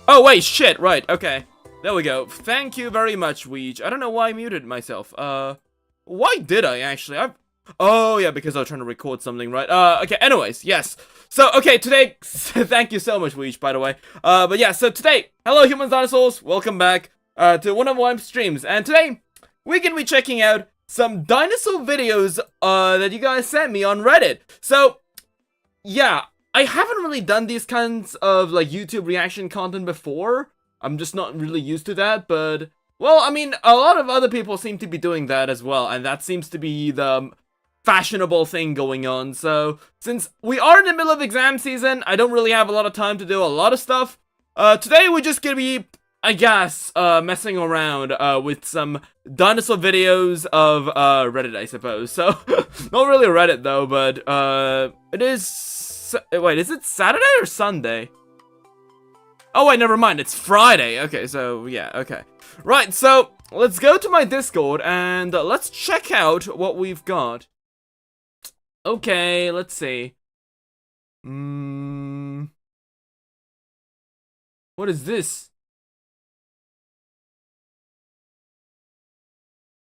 Oh, wait, shit, right, okay. There we go. Thank you very much, Weege. I don't know why I muted myself. Why did I, actually? Oh, yeah, because I was trying to record something, right? Okay, anyways, yes. So, okay, today, thank you so much, Weege, by the way. But yeah, so today, hello, humans, dinosaurs, welcome back, to one of my streams. And today, we're gonna be checking out some dinosaur videos, that you guys sent me on Reddit. So, yeah, I haven't really done these kinds of, like, YouTube reaction content before. I'm just not really used to that, but, well, I mean, a lot of other people seem to be doing that as well, and that seems to be the fashionable thing going on. So, since we are in the middle of exam season, I don't really have a lot of time to do a lot of stuff. Today we're just gonna be, I guess, messing around, with some dinosaur videos of, Reddit, I suppose. So, not really Reddit, though, but, it is... Wait, is it Saturday or Sunday? Oh, wait, never mind. It's Friday. Okay, so, yeah, okay. Right, so, let's go to my Discord, and let's check out what we've got. Okay, let's see. What is this?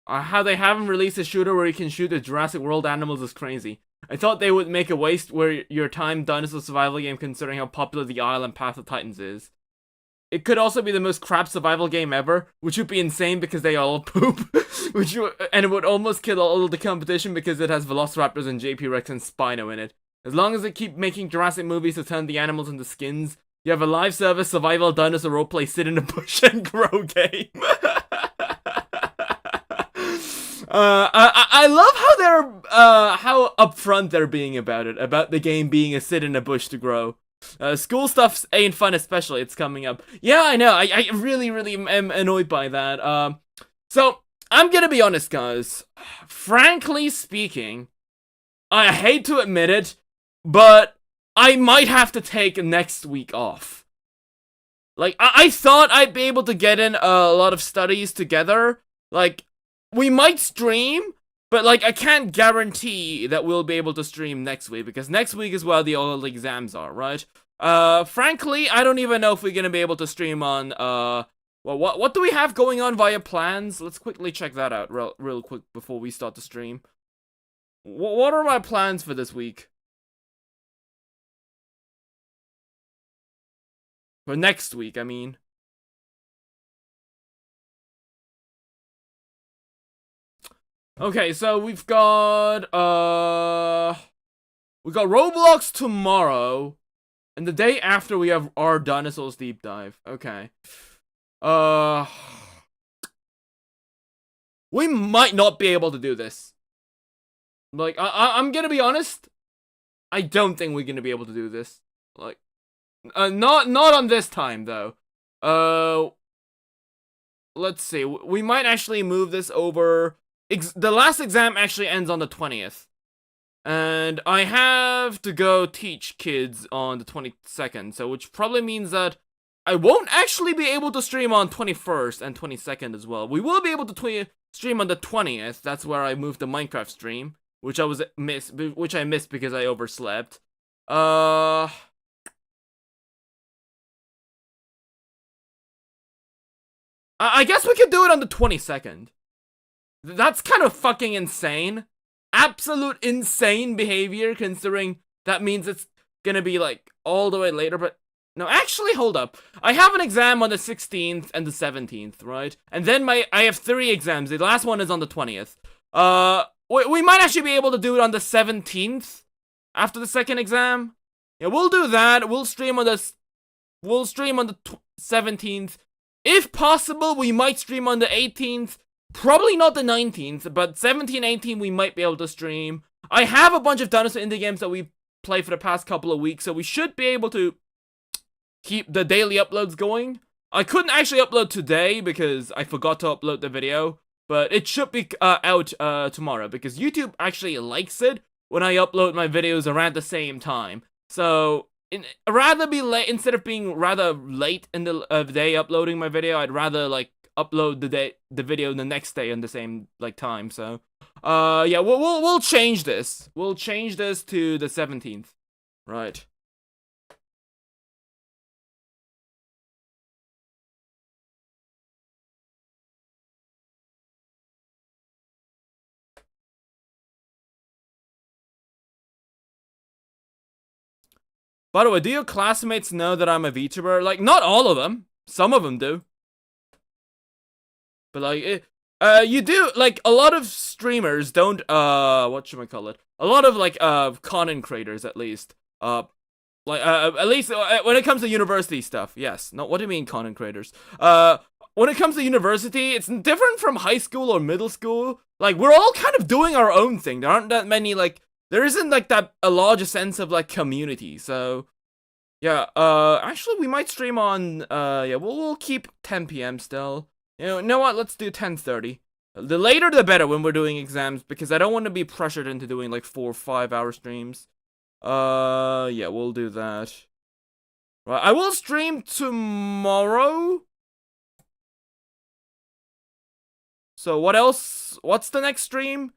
How they haven't released a shooter where you can shoot the Jurassic World animals is crazy. I thought they would make a waste where your time dinosaur survival game considering how popular the Isle and Path of Titans is. It could also be the most crap survival game ever, which would be insane because they all poop, and it would almost kill all of the competition because it has Velociraptors and JP Rex and Spino in it. As long as they keep making Jurassic movies to turn the animals into skins, you have a live service survival dinosaur roleplay sit in a bush and grow game. I love how they're, how upfront they're being about it, about the game being a sit in a bush to grow. School stuff ain't fun, especially, it's coming up. Yeah, I know, I really am annoyed by that. So, I'm gonna be honest, guys. Frankly speaking, I hate to admit it, but I might have to take next week off. Like, I thought I'd be able to get in a lot of studies together. Like, we might stream, but, like, I can't guarantee that we'll be able to stream next week, because next week is where the all exams are, right? Frankly, I don't even know if we're gonna be able to stream on, well, what do we have going on via plans? Let's quickly check that out real quick before we start the stream. What are my plans for this week? For next week, I mean. Okay, so we've got Roblox tomorrow, and the day after we have our Dinosaurs deep dive. Okay. We might not be able to do this. Like, I'm gonna be honest, I don't think we're gonna be able to do this. Like, not on this time, though. Let's see, we might actually move this over. The last exam actually ends on the 20th. And I have to go teach kids on the 22nd, so which probably means that I won't actually be able to stream on 21st and 22nd as well. We will be able to stream on the 20th. That's where I moved the Minecraft stream, which I missed because I overslept. I guess we could do it on the 22nd. That's kind of fucking insane. Absolute insane behavior, considering that means it's gonna be, like, all the way later, but... No, actually, hold up. I have an exam on the 16th and the 17th, right? And then I have 3 exams. The last one is on the 20th. We might actually be able to do it on the 17th, after the second exam. Yeah, we'll do that. We'll stream on the 17th. If possible, we might stream on the 18th. Probably not the 19th, but 17, 18 we might be able to stream. I have a bunch of dinosaur indie games that we played for the past couple of weeks, so we should be able to keep the daily uploads going. I couldn't actually upload today because I forgot to upload the video, but it should be out tomorrow because YouTube actually likes it when I upload my videos around the same time. So, rather be late, instead of being rather late in the day uploading my video, I'd rather, like, upload the video the next day on the same, like, time. So yeah, we'll change this. We'll change this to the 17th. Right. By the way, do your classmates know that I'm a VTuber? Like, not all of them. Some of them do. But like, you do, like, a lot of streamers don't, whatchamacallit? A lot of, like, content creators, at least. At least, when it comes to university stuff, yes. No, what do you mean, content creators? When it comes to university, it's different from high school or middle school. Like, we're all kind of doing our own thing. There aren't that many, like, there isn't, like, a large sense of, like, community, so... Yeah, actually, we might stream on, yeah, we'll keep 10 p.m. still. You know what, let's do 10:30. The later the better when we're doing exams, because I don't want to be pressured into doing, like, 4 or 5 hour streams. Yeah, we'll do that. Right, I will stream tomorrow. So what else? What's the next stream?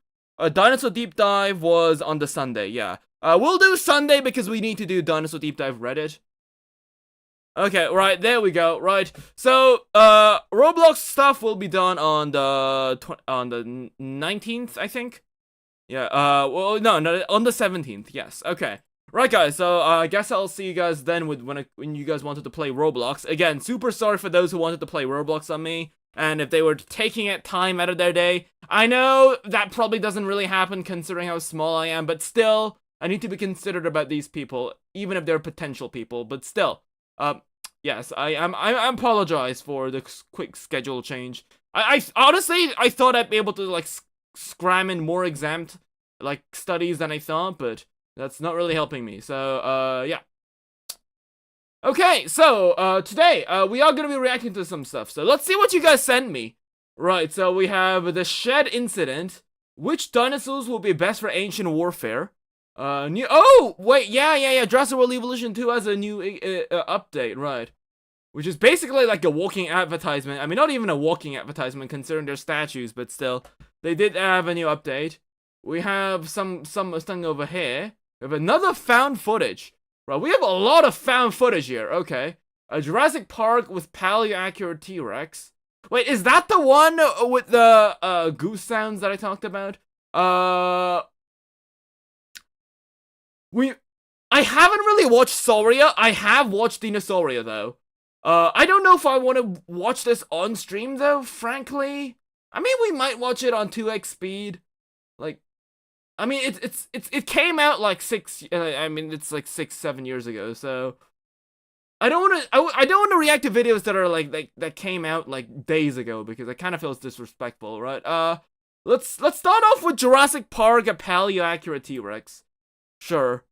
Dinosaur Deep Dive was on the Sunday, yeah. We'll do Sunday because we need to do Dinosaur Deep Dive Reddit. Okay, right, there we go, right. So, Roblox stuff will be done on the 19th, I think. Yeah, well, no, on the 17th, yes, okay. Right, guys, so, I guess I'll see you guys then when you guys wanted to play Roblox. Again, super sorry for those who wanted to play Roblox on me, and if they were taking time out of their day. I know that probably doesn't really happen considering how small I am, but still, I need to be considerate about these people, even if they're potential people, but still. Yes, I apologize for the quick schedule change. I honestly, I thought I'd be able to, like, scram in more exam, like, studies than I thought, but that's not really helping me, so, yeah. Okay, so, today, we are gonna be reacting to some stuff, so let's see what you guys sent me. Right, so we have the Shed Incident. Which dinosaurs will be best for ancient warfare? Oh, wait, yeah, Jurassic World Evolution 2 has a new, update, right. Which is basically like a walking advertisement. I mean, not even a walking advertisement considering their statues, but still. They did have a new update. We have some thing over here. We have another found footage. Right, we have a lot of found footage here, okay. A Jurassic Park with paleo-accurate T-Rex. Wait, is that the one with the, goose sounds that I talked about? I haven't really watched Sauria. I have watched Dinosauria, though. I don't know if I want to watch this on stream, though, frankly. I mean, we might watch it on 2x speed. Like, I mean, it came out like it's like 6-7 years ago, so I don't want to react to videos that are like that came out like days ago because it kind of feels disrespectful, right? Let's start off with Jurassic Park, a paleo-accurate T-Rex. Sure.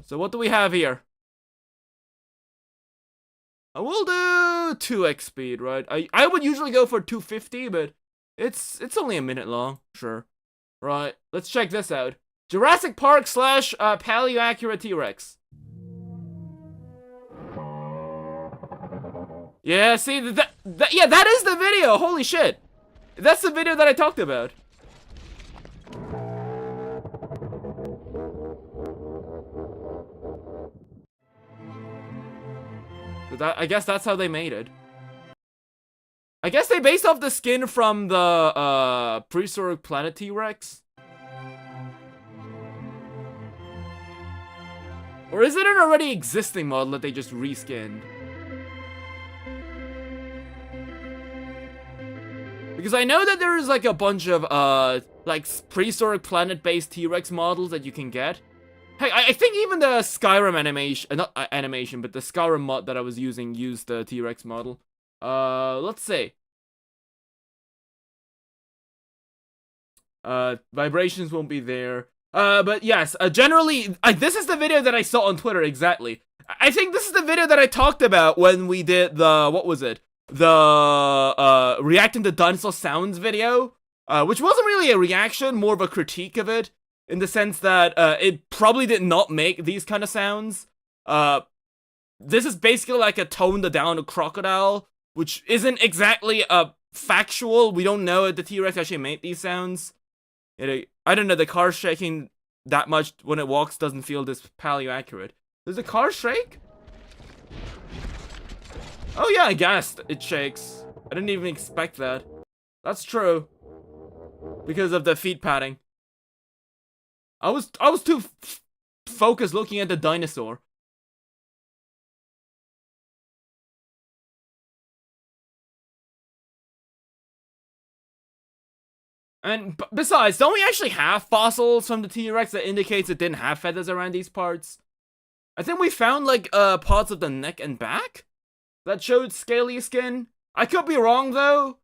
So what do we have here? I will do 2x speed, right? I would usually go for 250, but it's only a minute long. Sure. Right, let's check this out. Jurassic Park / paleo-accurate T-Rex. Yeah, see, yeah, that is the video! Holy shit! That's the video that I talked about. I guess that's how they made it. I guess they based off the skin from the, prehistoric planet T-Rex. Or is it an already existing model that they just reskinned? Because I know that there's like a bunch of, like prehistoric planet-based T-Rex models that you can get. Hey, I think even the Skyrim animation, not animation, but the Skyrim mod that I was using used the T-Rex model. Let's see. Vibrations won't be there. But yes, generally, this is the video that I saw on Twitter, exactly. I think this is the video that I talked about when we did the, what was it? The, reacting to dinosaur sounds video. Which wasn't really a reaction, more of a critique of it. In the sense that, it probably did not make these kind of sounds. This is basically like a toned down crocodile, which isn't exactly, factual. We don't know if the T-Rex actually made these sounds. I don't know, the car shaking that much when it walks doesn't feel this paleo-accurate. Does the car shake? Oh yeah, I guess it shakes. I didn't even expect that. That's true. Because of the feet padding. I was too focused looking at the dinosaur. And besides, don't we actually have fossils from the T-Rex that indicates it didn't have feathers around these parts? I think we found, like, parts of the neck and back that showed scaly skin. I could be wrong, though.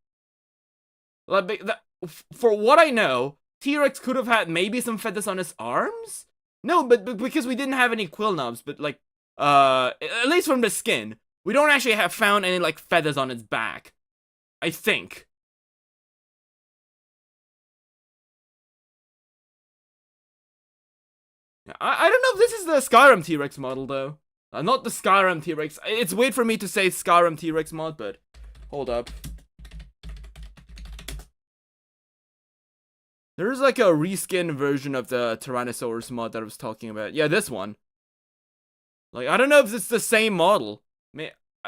Like, for what I know, T-Rex could have had maybe some feathers on his arms? No, but because we didn't have any quill knobs, but, like, at least from the skin, we don't actually have found any, like, feathers on its back. I think. I don't know if this is the Skyrim T-Rex model, though. Not the Skyrim T-Rex. It's weird for me to say Skyrim T-Rex mod, but hold up. There's like a reskin version of the Tyrannosaurus mod that I was talking about. Yeah, this one. Like, I don't know if it's the same model.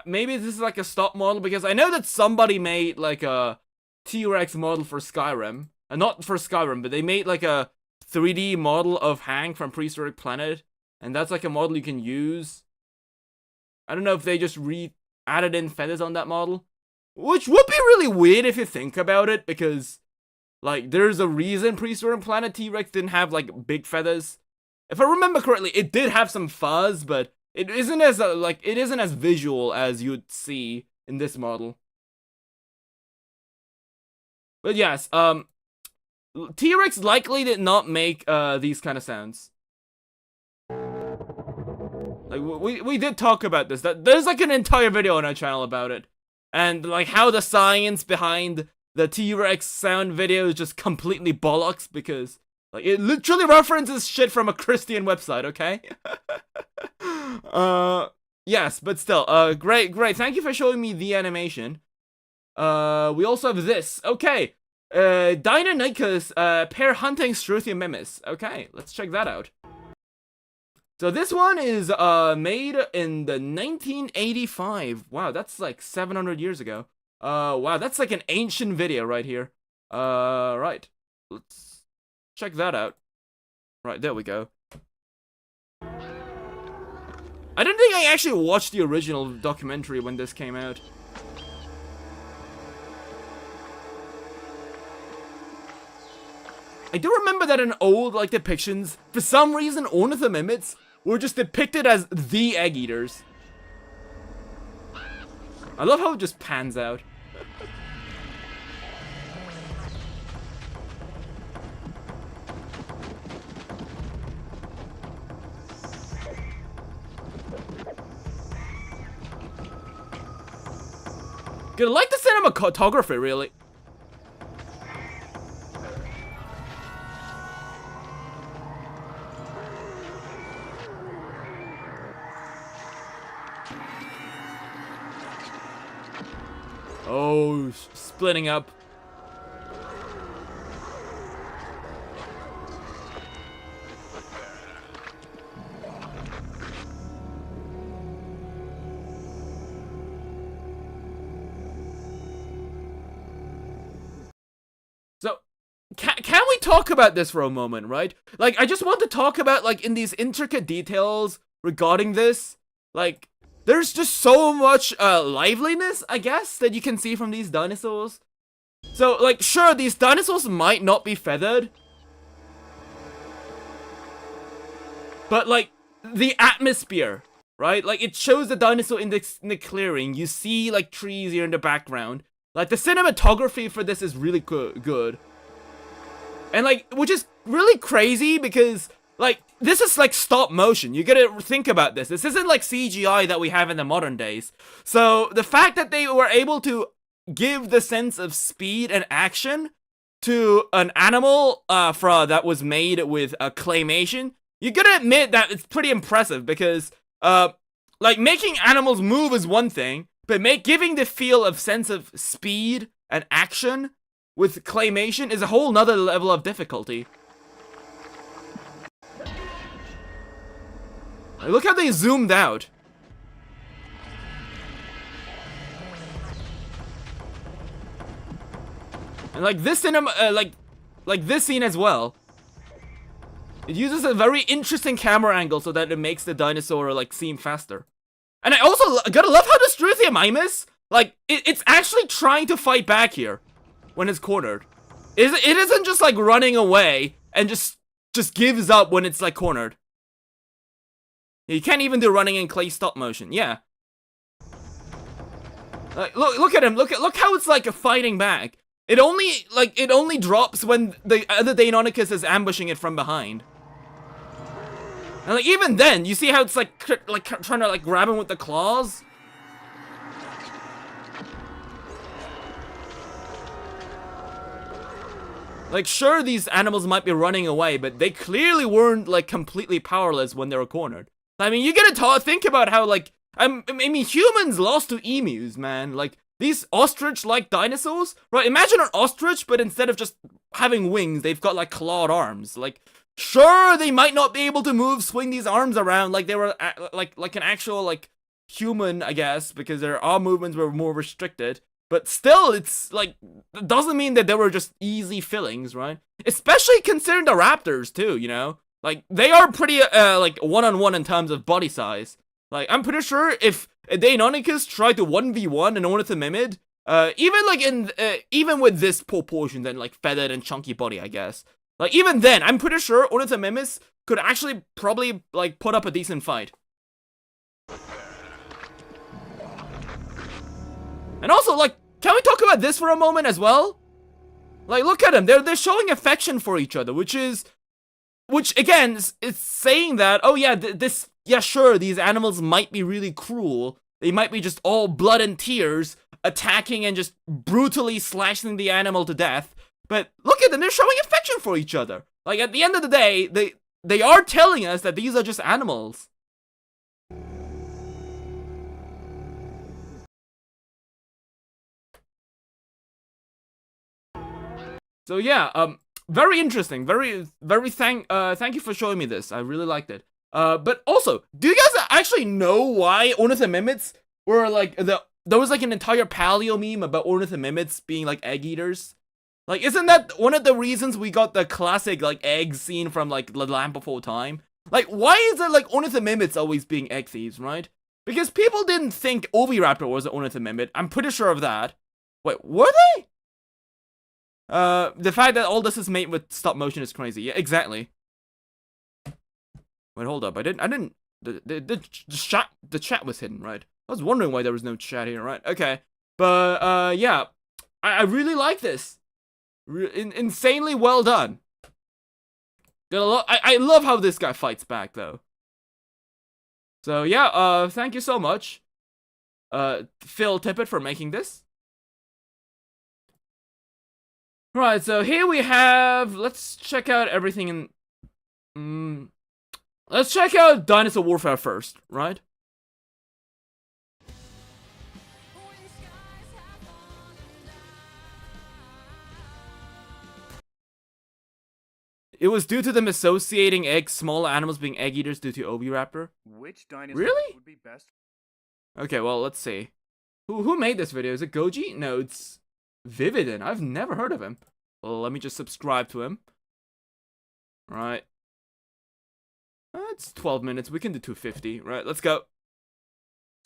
Maybe this is like a stock model, because I know that somebody made like a T-Rex model for Skyrim. Not for Skyrim, but they made like a 3D model of Hank from Prehistoric Planet, and that's like a model you can use. I don't know if they just added in feathers on that model, which would be really weird if you think about it, because like there's a reason Prehistoric Planet T-Rex didn't have like big feathers. If I remember correctly, it did have some fuzz, but it isn't as it isn't as visual as you'd see in this model. But yes, T-Rex likely did not make these kind of sounds. Like we did talk about this. That there's like an entire video on our channel about it, and like how the science behind the T-Rex sound video is just completely bollocks, because like it literally references shit from a Christian website. Okay. Yes, but still, great. Thank you for showing me the animation. We also have this. Okay. Deinonychus, pair hunting Struthiomimus. Okay, let's check that out. So this one is made in the 1985. Wow, that's like 700 years ago. Wow, that's like an ancient video right here. Right. Let's check that out. Right, there we go. I don't think I actually watched the original documentary when this came out. I do remember that in old, like, depictions, for some reason, ornithomimids were just depicted as the egg eaters. I love how it just pans out. Good, I like the cinematography, really. Oh, splitting up. So, can we talk about this for a moment, right? Like, I just want to talk about, like, in these intricate details regarding this, like, there's just so much liveliness, I guess, that you can see from these dinosaurs. So, like, sure, these dinosaurs might not be feathered, but, like, the atmosphere, right? Like, it shows the dinosaur in the clearing. You see, like, trees here in the background. Like, the cinematography for this is really good. And, like, which is really crazy because, like, this is like stop motion. You gotta think about this. This isn't like CGI that we have in the modern days. So the fact that they were able to give the sense of speed and action to an animal that was made with claymation, you gotta admit that it's pretty impressive, because like making animals move is one thing, but giving the feel of sense of speed and action with claymation is a whole nother level of difficulty. Look how they zoomed out. And like this cinema, like this scene as well. It uses a very interesting camera angle so that it makes the dinosaur, like, seem faster. And I also gotta love how the Struthiomimus, like, it's actually trying to fight back here when it's cornered. It isn't just, like, running away and just gives up when it's, like, cornered. You can't even do running in clay stop motion, yeah. Like, look at him, look how it's, like, fighting back. It only drops when the other Deinonychus is ambushing it from behind. And like, even then, you see how it's like trying to like grab him with the claws? Like, sure, these animals might be running away, but they clearly weren't like completely powerless when they were cornered. I mean, you gotta think about how like, I mean, humans lost to emus, man. Like, these ostrich-like dinosaurs, right? Imagine an ostrich, but instead of just having wings, they've got like clawed arms. Like, sure, they might not be able to swing these arms around like they were like an actual like human, I guess, because their arm movements were more restricted. But still, it's like, it doesn't mean that they were just easy fillings, right? Especially considering the raptors too, you know? Like, they are pretty like one-on-one in terms of body size. Like, I'm pretty sure if Deinonychus tried to 1v1 an ornithomimid, even with this proportion and like feathered and chunky body, I guess. Like, even then, I'm pretty sure ornithomimus could actually probably like put up a decent fight. And also, like, can we talk about this for a moment as well? Like, look at them. They're showing affection for each other, which again is saying that, oh yeah, yeah, sure, these animals might be really cruel. They might be just all blood and tears, attacking and just brutally slashing the animal to death. But look at them, they're showing affection for each other. Like, at the end of the day, they are telling us that these are just animals. So yeah, very interesting. Very thank you for showing me this. I really liked it. But also, do you guys actually know why ornithomimids were like there was like an entire paleo meme about ornithomimids being like egg eaters? Like, isn't that one of the reasons we got the classic like egg scene from like The Lamp Before Time? Like, why is it like ornithomimids always being egg thieves, right? Because people didn't think Oviraptor was an ornithomimid. I'm pretty sure of that. Wait, were they? The fact that all this is made with stop motion is crazy. Yeah, exactly. Wait, hold up. The chat was hidden, right? I was wondering why there was no chat here, right? Okay. But, yeah. I really like this. Insanely well done. I love how this guy fights back, though. So, yeah, thank you so much, Phil Tippett, for making this. Right, so here we have, let's check out everything in, let's check out Dinosaur Warfare first, right? It was due to them associating small animals being egg eaters due to Oviraptor. Which dinosaur really? would be best? Okay, well, let's see. Who made this video? Is it Goji? No, it's Vividin. I've never heard of him. Well, let me just subscribe to him. Right. It's 12 minutes. We can do 250. Right, let's go.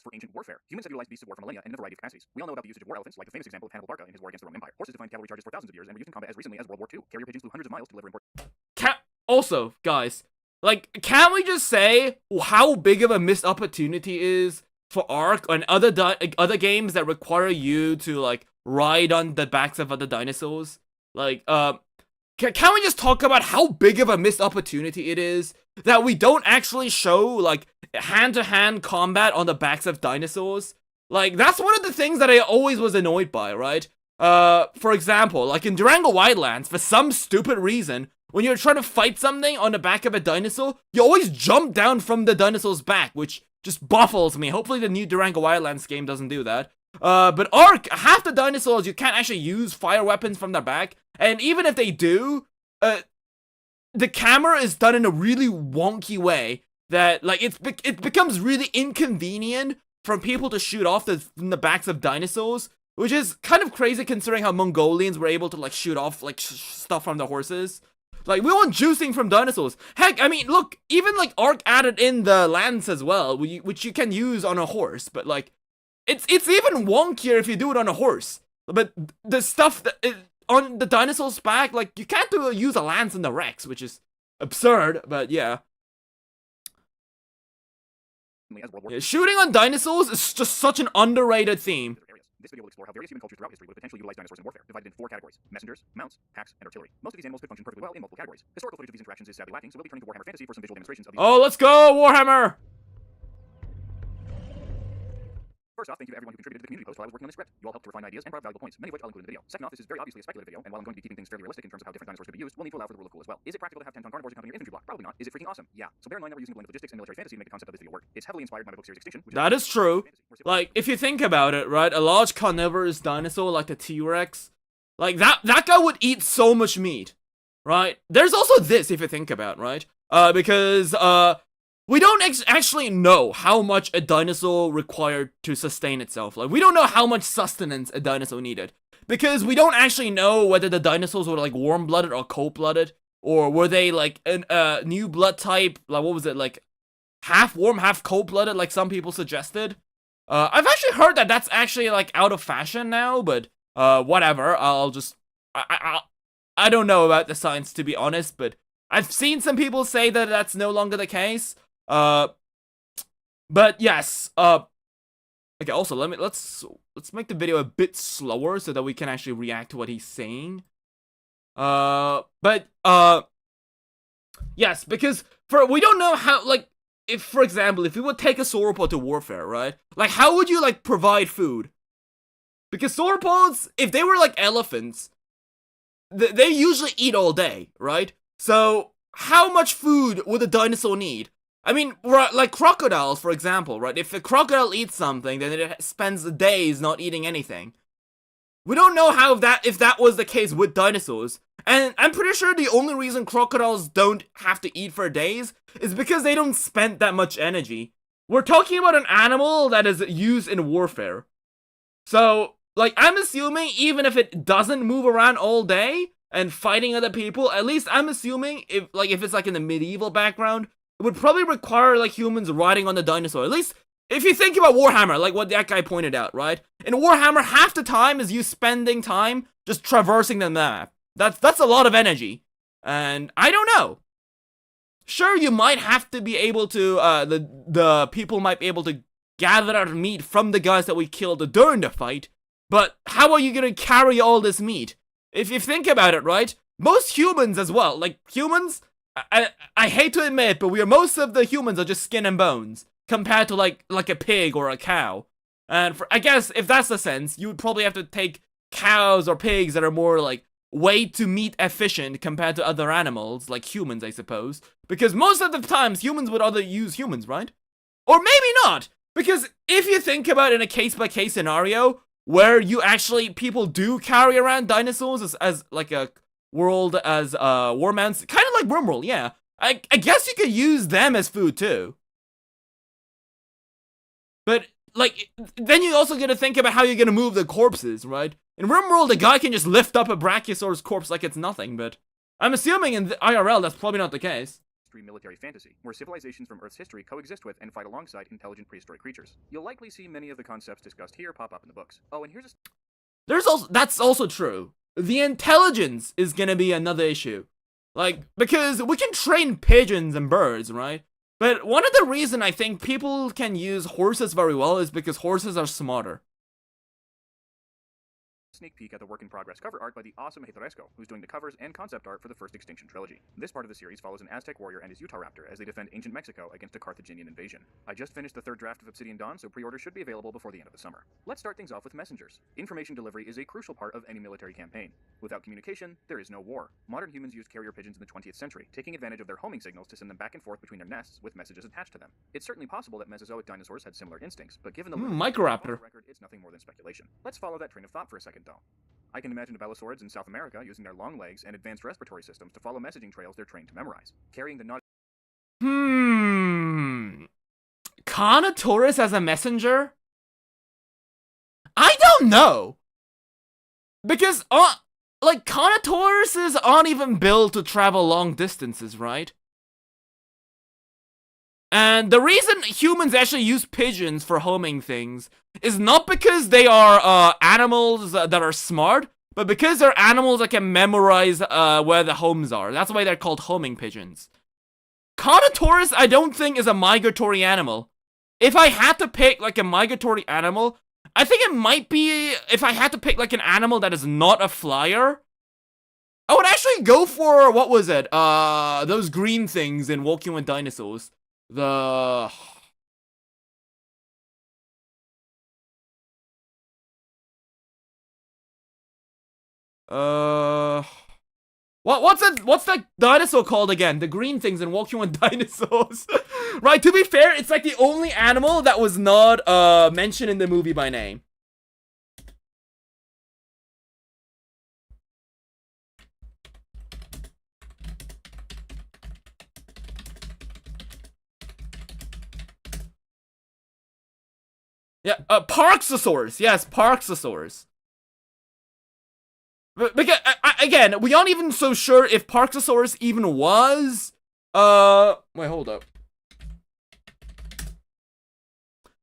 For ancient warfare, humans have utilized beasts of war for millennia and in a variety of capacities. We all know about the usage of war elephants, like the famous example of Hannibal Barca in his war against the Roman Empire. Horses defined cavalry charges for thousands of years and were used in combat as recently as World War II. Carrier pigeons flew hundreds of miles to deliver important. Also, guys, like, can't we just say how big of a missed opportunity is for Ark and other games that require you to like ride on the backs of other dinosaurs? Like, can we just talk about how big of a missed opportunity it is that we don't actually show like hand-to-hand combat on the backs of dinosaurs? Like, that's one of the things that I always was annoyed by, right? For example, like in Durango Wildlands, for some stupid reason, when you're trying to fight something on the back of a dinosaur, you always jump down from the dinosaur's back, which just baffles me. Hopefully the new Durango Wildlands game doesn't do that. But Ark, half the dinosaurs, you can't actually use fire weapons from their back. And even if they do, the camera is done in a really wonky way that, like, it becomes really inconvenient for people to shoot off from the backs of dinosaurs, which is kind of crazy considering how Mongolians were able to, like, shoot off, like, stuff from the horses. Like, we want juicing from dinosaurs. Heck, I mean, look, even like Ark added in the lance as well, which you can use on a horse, but like, it's even wonkier if you do it on a horse. But the stuff that on the dinosaur's back, like, you can't use a lance in the Rex, which is absurd, but yeah. Yeah, shooting on dinosaurs is just such an underrated theme. This video will explore how various human cultures throughout history would potentially utilize dinosaurs in warfare, divided into 4 categories: messengers, mounts, packs, and artillery. Most of these animals could function perfectly well in multiple categories. Historical footage of these interactions is sadly lacking, so we'll be turning to Warhammer Fantasy for some visual demonstrations of these. Oh, let's go, Warhammer! First off, thank you to everyone who contributed to the community post while I was working on this script. You all helped to refine ideas and brought valuable points, many of which I'll include in the video. Second off, this is very obviously a speculative video, and while I'm going to be keeping things fairly realistic in terms of how different dinosaurs could be used, we'll need to allow for the rule of cool as well. Is it practical to have 10-ton carnivores accompanying your infantry block? Probably not. Is it freaking awesome? Yeah. So bear in mind that we're using a blend of logistics and military fantasy to make the concept of this video work. It's heavily inspired by my book series Extinction, which that is true. Like, if you think about it, right, a large carnivorous dinosaur like a T-Rex, like, that guy would eat so much meat, right? There's also this, if you think about, right? Because, we don't actually know how much a dinosaur required to sustain itself. Like, we don't know how much sustenance a dinosaur needed. Because we don't actually know whether the dinosaurs were, like, warm-blooded or cold-blooded. Or were they, like, a new blood type, like, what was it, like, half warm, half cold-blooded, like some people suggested? I've actually heard that that's actually, like, out of fashion now, but, whatever. I'll just... I don't know about the science, to be honest, but I've seen some people say that that's no longer the case. But yes, okay, also, let's make the video a bit slower so that we can actually react to what he's saying. Yes, because we don't know how, like, if, for example, if we would take a sauropod to warfare, right? Like, how would you, like, provide food? Because sauropods, if they were like elephants, they usually eat all day, right? So, how much food would a dinosaur need? I mean, like crocodiles, for example, right? If a crocodile eats something, then it spends days not eating anything. We don't know if that was the case with dinosaurs. And I'm pretty sure the only reason crocodiles don't have to eat for days is because they don't spend that much energy. We're talking about an animal that is used in warfare. So, like, I'm assuming even if it doesn't move around all day and fighting other people, at least I'm assuming if it's like in the medieval background, it would probably require, like, humans riding on the dinosaur. At least, if you think about Warhammer, like what that guy pointed out, right? In Warhammer, half the time is you spending time just traversing the map. That's a lot of energy. And I don't know. Sure, you might have to be able to, the people might be able to gather our meat from the guys that we killed during the fight. But how are you gonna carry all this meat? If you think about it, right? Most humans as well, like, humans... I hate to admit, but most of the humans are just skin and bones compared to like a pig or a cow. And I guess if that's the sense, you would probably have to take cows or pigs that are more like way to meat efficient compared to other animals, like humans, I suppose. Because most of the times humans would either use humans, right? Or maybe not. Because if you think about it in a case-by-case scenario where people do carry around dinosaurs as like a world as war mounts, kind of like Wormworld, yeah. I guess you could use them as food too. But, like, then you also gotta think about how you're gonna move the corpses, right? In Wormworld, a guy can just lift up a Brachiosaurus corpse like it's nothing, but I'm assuming in the IRL that's probably not the case. Military fantasy, where civilizations from Earth's history coexist with and fight alongside intelligent prehistoric creatures. You'll likely see many of the concepts discussed here pop up in the books. Oh, and here's that's also true. The intelligence is gonna be another issue. Like, because we can train pigeons and birds, right? But one of the reasons I think people can use horses very well is because horses are smarter. Sneak peek at the work-in-progress cover art by the awesome Harrass, who's doing the covers and concept art for the first Extinction trilogy. This part of the series follows an Aztec warrior and his Utah raptor as they defend ancient Mexico against a Carthaginian invasion. I just finished the 3rd draft of Obsidian Dawn, so pre-orders should be available before the end of the summer. Let's start things off with messengers. Information delivery is a crucial part of any military campaign. Without communication, there is no war. Modern humans used carrier pigeons in the 20th century, taking advantage of their homing signals to send them back and forth between their nests with messages attached to them. It's certainly possible that Mesozoic dinosaurs had similar instincts, but given the Microraptor record, it's nothing more than speculation. Let's follow that train of thought for a second, though. I can imagine Balosaurids in South America using their long legs and advanced respiratory systems to follow messaging trails they're trained to memorize. Carrying the Carnotaurus as a messenger? I don't know. Because, like, Carnotauruses aren't even built to travel long distances, right? And the reason humans actually use pigeons for homing things is not because they are animals that are smart, but because they're animals that can memorize where the homes are. That's why they're called homing pigeons. Carnotaurus, I don't think, is a migratory animal. If I had to pick, like, a migratory animal, I think it might be, if I had to pick, like, an animal that is not a flyer, I would actually go for, what was it? Those green things in Walking with Dinosaurs. The... What's that dinosaur called again? The green things in Walking with Dinosaurs. Right, to be fair, it's like the only animal that was not mentioned in the movie by name. Yeah, Parksosaurus. Yes, Parksosaurus. Because, again, we aren't even so sure if Parksosaurus even was, wait, hold up.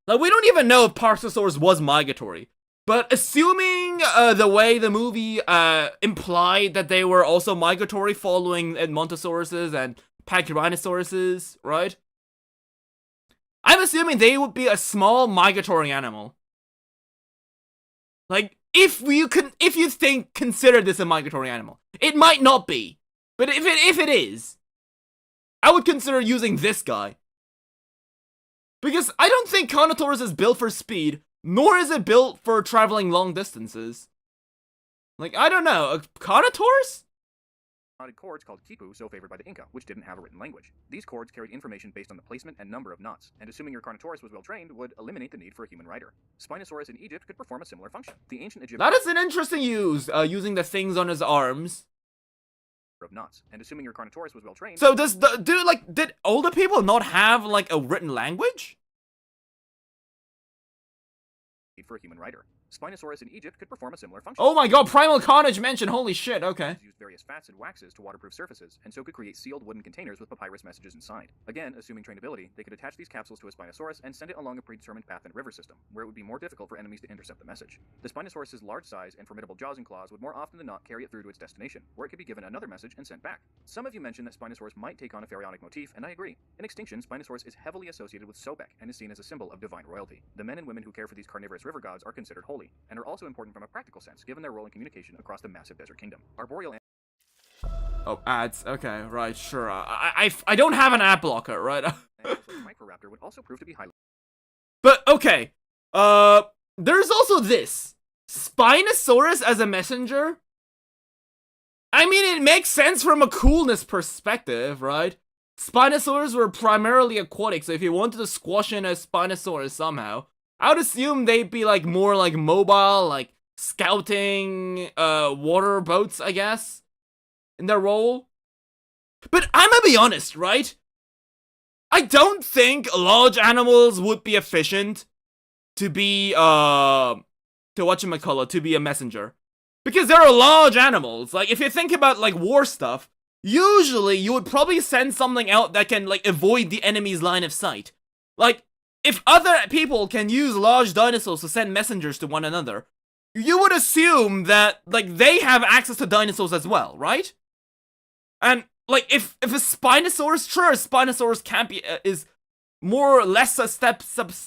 Like, we don't even know if Parksosaurus was migratory. But assuming, the way the movie, implied that they were also migratory following Edmontosauruses and Pachyrhinosaurus, right? I'm assuming they would be a small migratory animal. Like, if you consider this a migratory animal. It might not be. But if it is, I would consider using this guy. Because I don't think Carnotaurus is built for speed, nor is it built for traveling long distances. Like, I don't know, a Carnotaurus? Knotted cords called quipu, so favored by the Inca, which didn't have a written language. These cords carried information based on the placement and number of knots, and assuming your Carnotaurus was well trained, would eliminate the need for a human rider. Spinosaurus in Egypt could perform a similar function. The ancient Egyptians... That is an interesting use, using the things on his arms. ...of knots, and assuming your Carnotaurus was well trained... So did older people not have, like, a written language? ...need for a human rider. Spinosaurus in Egypt could perform a similar function. Oh my god, Primal Carnage mentioned, holy shit, okay. Used various fats and waxes to waterproof surfaces, and so could create sealed wooden containers with papyrus messages inside. Again, assuming trainability, they could attach these capsules to a Spinosaurus and send it along a predetermined path in a river system, where it would be more difficult for enemies to intercept the message. The Spinosaurus's large size and formidable jaws and claws would more often than not carry it through to its destination, where it could be given another message and sent back. Some of you mentioned that Spinosaurus might take on a pharaonic motif, and I agree. In extinction, Spinosaurus is heavily associated with Sobek and is seen as a symbol of divine royalty. The men and women who care for these carnivorous river gods are considered holy, and are also important from a practical sense, given their role in communication across the massive desert kingdom. Arboreal... Oh, ads. Okay, right, sure. I don't have an ad blocker, right? Microraptor would also prove to be highly... But, okay. There's also this. Spinosaurus as a messenger? I mean, it makes sense from a coolness perspective, right? Spinosaurs were primarily aquatic, so if you wanted to squash in a Spinosaurus somehow, I would assume they'd be, like, more, like, mobile, like, scouting, water boats, I guess, in their role. But I'm gonna be honest, right? I don't think large animals would be efficient to be, to be a messenger. Because there are large animals. Like, if you think about, like, war stuff, usually you would probably send something out that can, like, avoid the enemy's line of sight. Like, if other people can use large dinosaurs to send messengers to one another, you would assume that, like, they have access to dinosaurs as well, right? And, like, if a Spinosaurus, sure, a Spinosaurus can't be, is more or less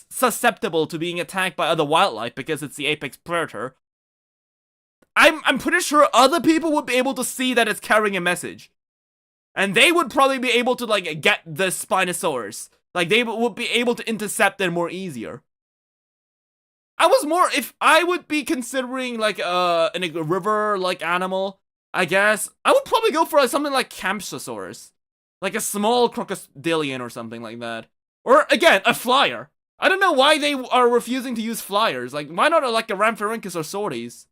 susceptible to being attacked by other wildlife because it's the apex predator, I'm pretty sure other people would be able to see that it's carrying a message. And they would probably be able to, like, get the Spinosaurus. Like, they would be able to intercept them more easier. If I would be considering, like, a river-like animal, I guess, I would probably go for, like, something like Campsosaurus. Like a small crocodilian or something like that. Or, again, a flyer. I don't know why they are refusing to use flyers. Like, why not, like, a Rhamphorhynchus or Sortes?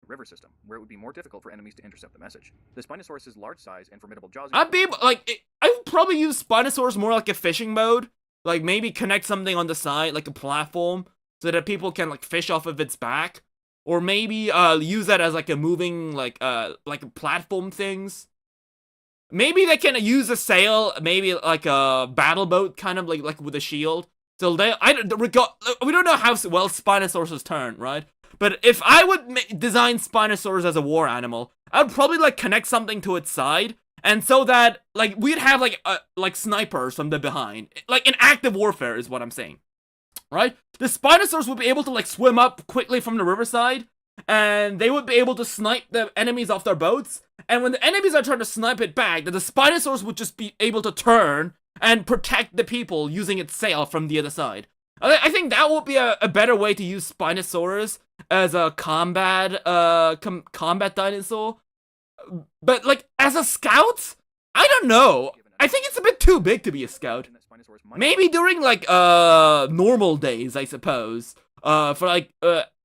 River system, where it would be more difficult for enemies to intercept the message. The Spinosaurus's large size and formidable jaws... I would probably use Spinosaurus more like a fishing mode. Like, maybe connect something on the side, like a platform, so that people can, like, fish off of its back. or maybe use that as like a moving like platform things. Maybe they can use a sail, maybe like a battle boat, kind of like with a shield. So we don't know how well Spinosaurus turn, right? But if I would design Spinosaurus as a war animal, I would probably like connect something to its side, and so that like we'd have like snipers from the behind, like in active warfare is what I'm saying, right? The Spinosaurus would be able to like swim up quickly from the riverside, and they would be able to snipe the enemies off their boats. And when the enemies are trying to snipe it back, the Spinosaurus would just be able to turn and protect the people using its sail from the other side. I think that would be a better way to use Spinosaurus as a combat dinosaur. But like as a scout, I don't know. I think it's a bit too big to be a scout. Maybe during like normal days, I suppose. For like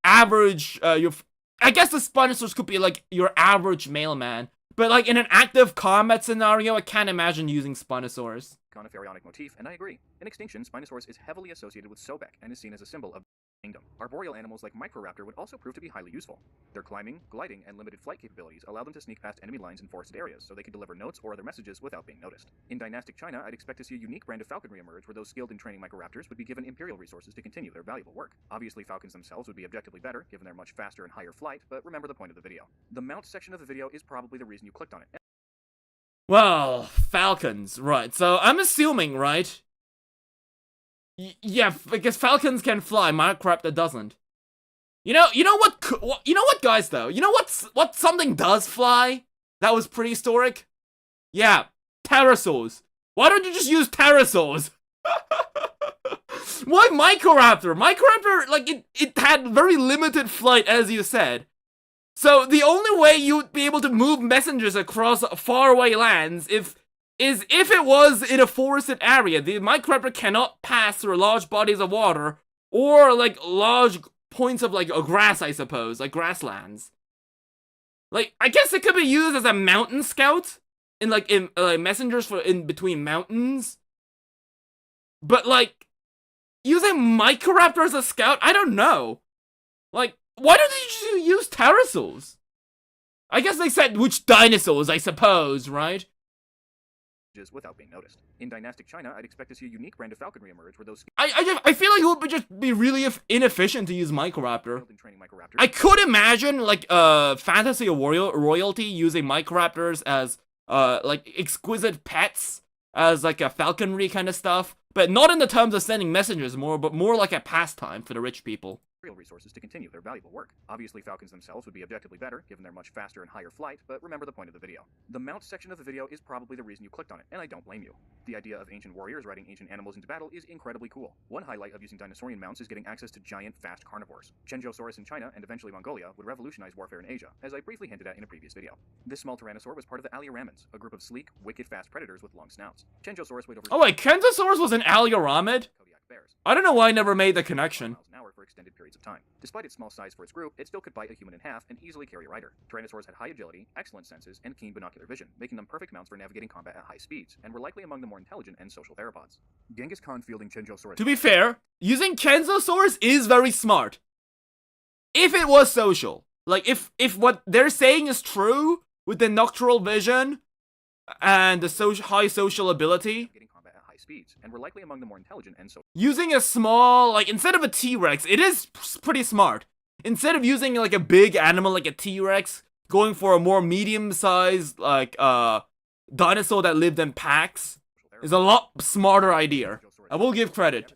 average I guess the Spinosaurus could be like your average mailman. But like in an active combat scenario, I can't imagine using Spinosaurus. Pharaonic motif, and I agree. In extinction, Spinosaurus is heavily associated with Sobek and is seen as a symbol of the kingdom. Arboreal animals like Microraptor would also prove to be highly useful. Their climbing, gliding, and limited flight capabilities allow them to sneak past enemy lines in forested areas, so they can deliver notes or other messages without being noticed. In dynastic China, I'd expect to see a unique brand of falconry emerge where those skilled in training Microraptors would be given imperial resources to continue their valuable work. Obviously, falcons themselves would be objectively better, given their much faster and higher flight, but remember the point of the video. The mount section of the video is probably the reason you clicked on it. Well, falcons, right. So I'm assuming, right? Yeah, because falcons can fly, Microraptor doesn't. You know what, guys, though? You know what something does fly? That was prehistoric? Yeah, pterosaurs. Why don't you just use pterosaurs? Why Microraptor? Microraptor, like, it had very limited flight, as you said. So the only way you'd be able to move messengers across faraway lands is if it was in a forested area. The Microraptor cannot pass through large bodies of water or like large points of like a grass, I suppose, like grasslands. Like I guess it could be used as a mountain scout in messengers for in between mountains. But like using Microraptor as a scout, I don't know. Like, why don't they just use pterosaurs? I guess they said which dinosaurs, I suppose, right? Without being noticed. In dynastic China, I'd expect to see a unique brand of falconry emerge where those I feel like it would just be really inefficient to use Microraptor. I could imagine like fantasy royalty using Microraptors as like exquisite pets, as like a falconry kind of stuff, but not in the terms of sending messengers but more like a pastime for the rich people. Resources to continue their valuable work. Obviously, falcons themselves would be objectively better, given their much faster and higher flight, but remember the point of the video. The mount section of the video is probably the reason you clicked on it, and I don't blame you. The idea of ancient warriors riding ancient animals into battle is incredibly cool. One highlight of using dinosaurian mounts is getting access to giant, fast carnivores. Chenjosaurus in China, and eventually Mongolia, would revolutionize warfare in Asia, as I briefly hinted at in a previous video. This small tyrannosaur was part of the allioramid, a group of sleek, wicked fast predators with long snouts. Chenjosaurus weighed over— Oh wait, Kentosaurus was an allioramid? I don't know why I never made the connection. For extended periods of time. Despite its small size for its group, it still could bite a human in half and easily carry a rider. Tyrannosaurs had high agility, excellent senses, and keen binocular vision, making them perfect mounts for navigating combat at high speeds, and were likely among the more intelligent and social theropods. Genghis Khan fielding Chenjosaurus— To be fair, using Kentosaurus is very smart. If it was social. Like, if what they're saying is true, with the nocturnal vision, and the high social ability— speeds, and were likely among the more intelligent and so— Using a small, like, instead of a T-Rex, it is pretty smart. Instead of using, like, a big animal like a T-Rex, going for a more medium-sized, like, dinosaur that lived in packs is a lot smarter idea. I will give credit.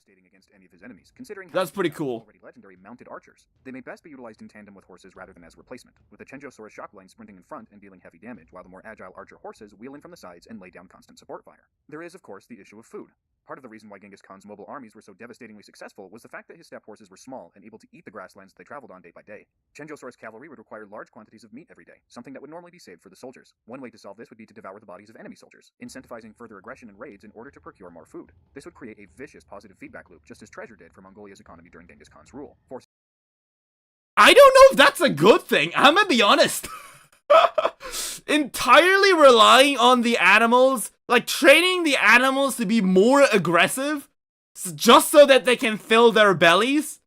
That's pretty cool. Legendary mounted archers. They may best be utilized in tandem with horses rather than as replacement, with the Chenjosaurus shockline sprinting in front and dealing heavy damage, while the more agile archer horses wheeling from the sides and lay down constant support fire. There is, of course, the issue of food. Part of the reason why Genghis Khan's mobile armies were so devastatingly successful was the fact that his steppe horses were small and able to eat the grasslands they traveled on day by day. Chenjosaurus cavalry would require large quantities of meat every day, something that would normally be saved for the soldiers. One way to solve this would be to devour the bodies of enemy soldiers, incentivizing further aggression and raids in order to procure more food. This would create a vicious positive feedback loop, just as treasure did for Mongolia's economy during Genghis Khan's rule. I don't know if that's a good thing, I'm gonna be honest. Entirely relying on the animals, like training the animals to be more aggressive, just so that they can fill their bellies.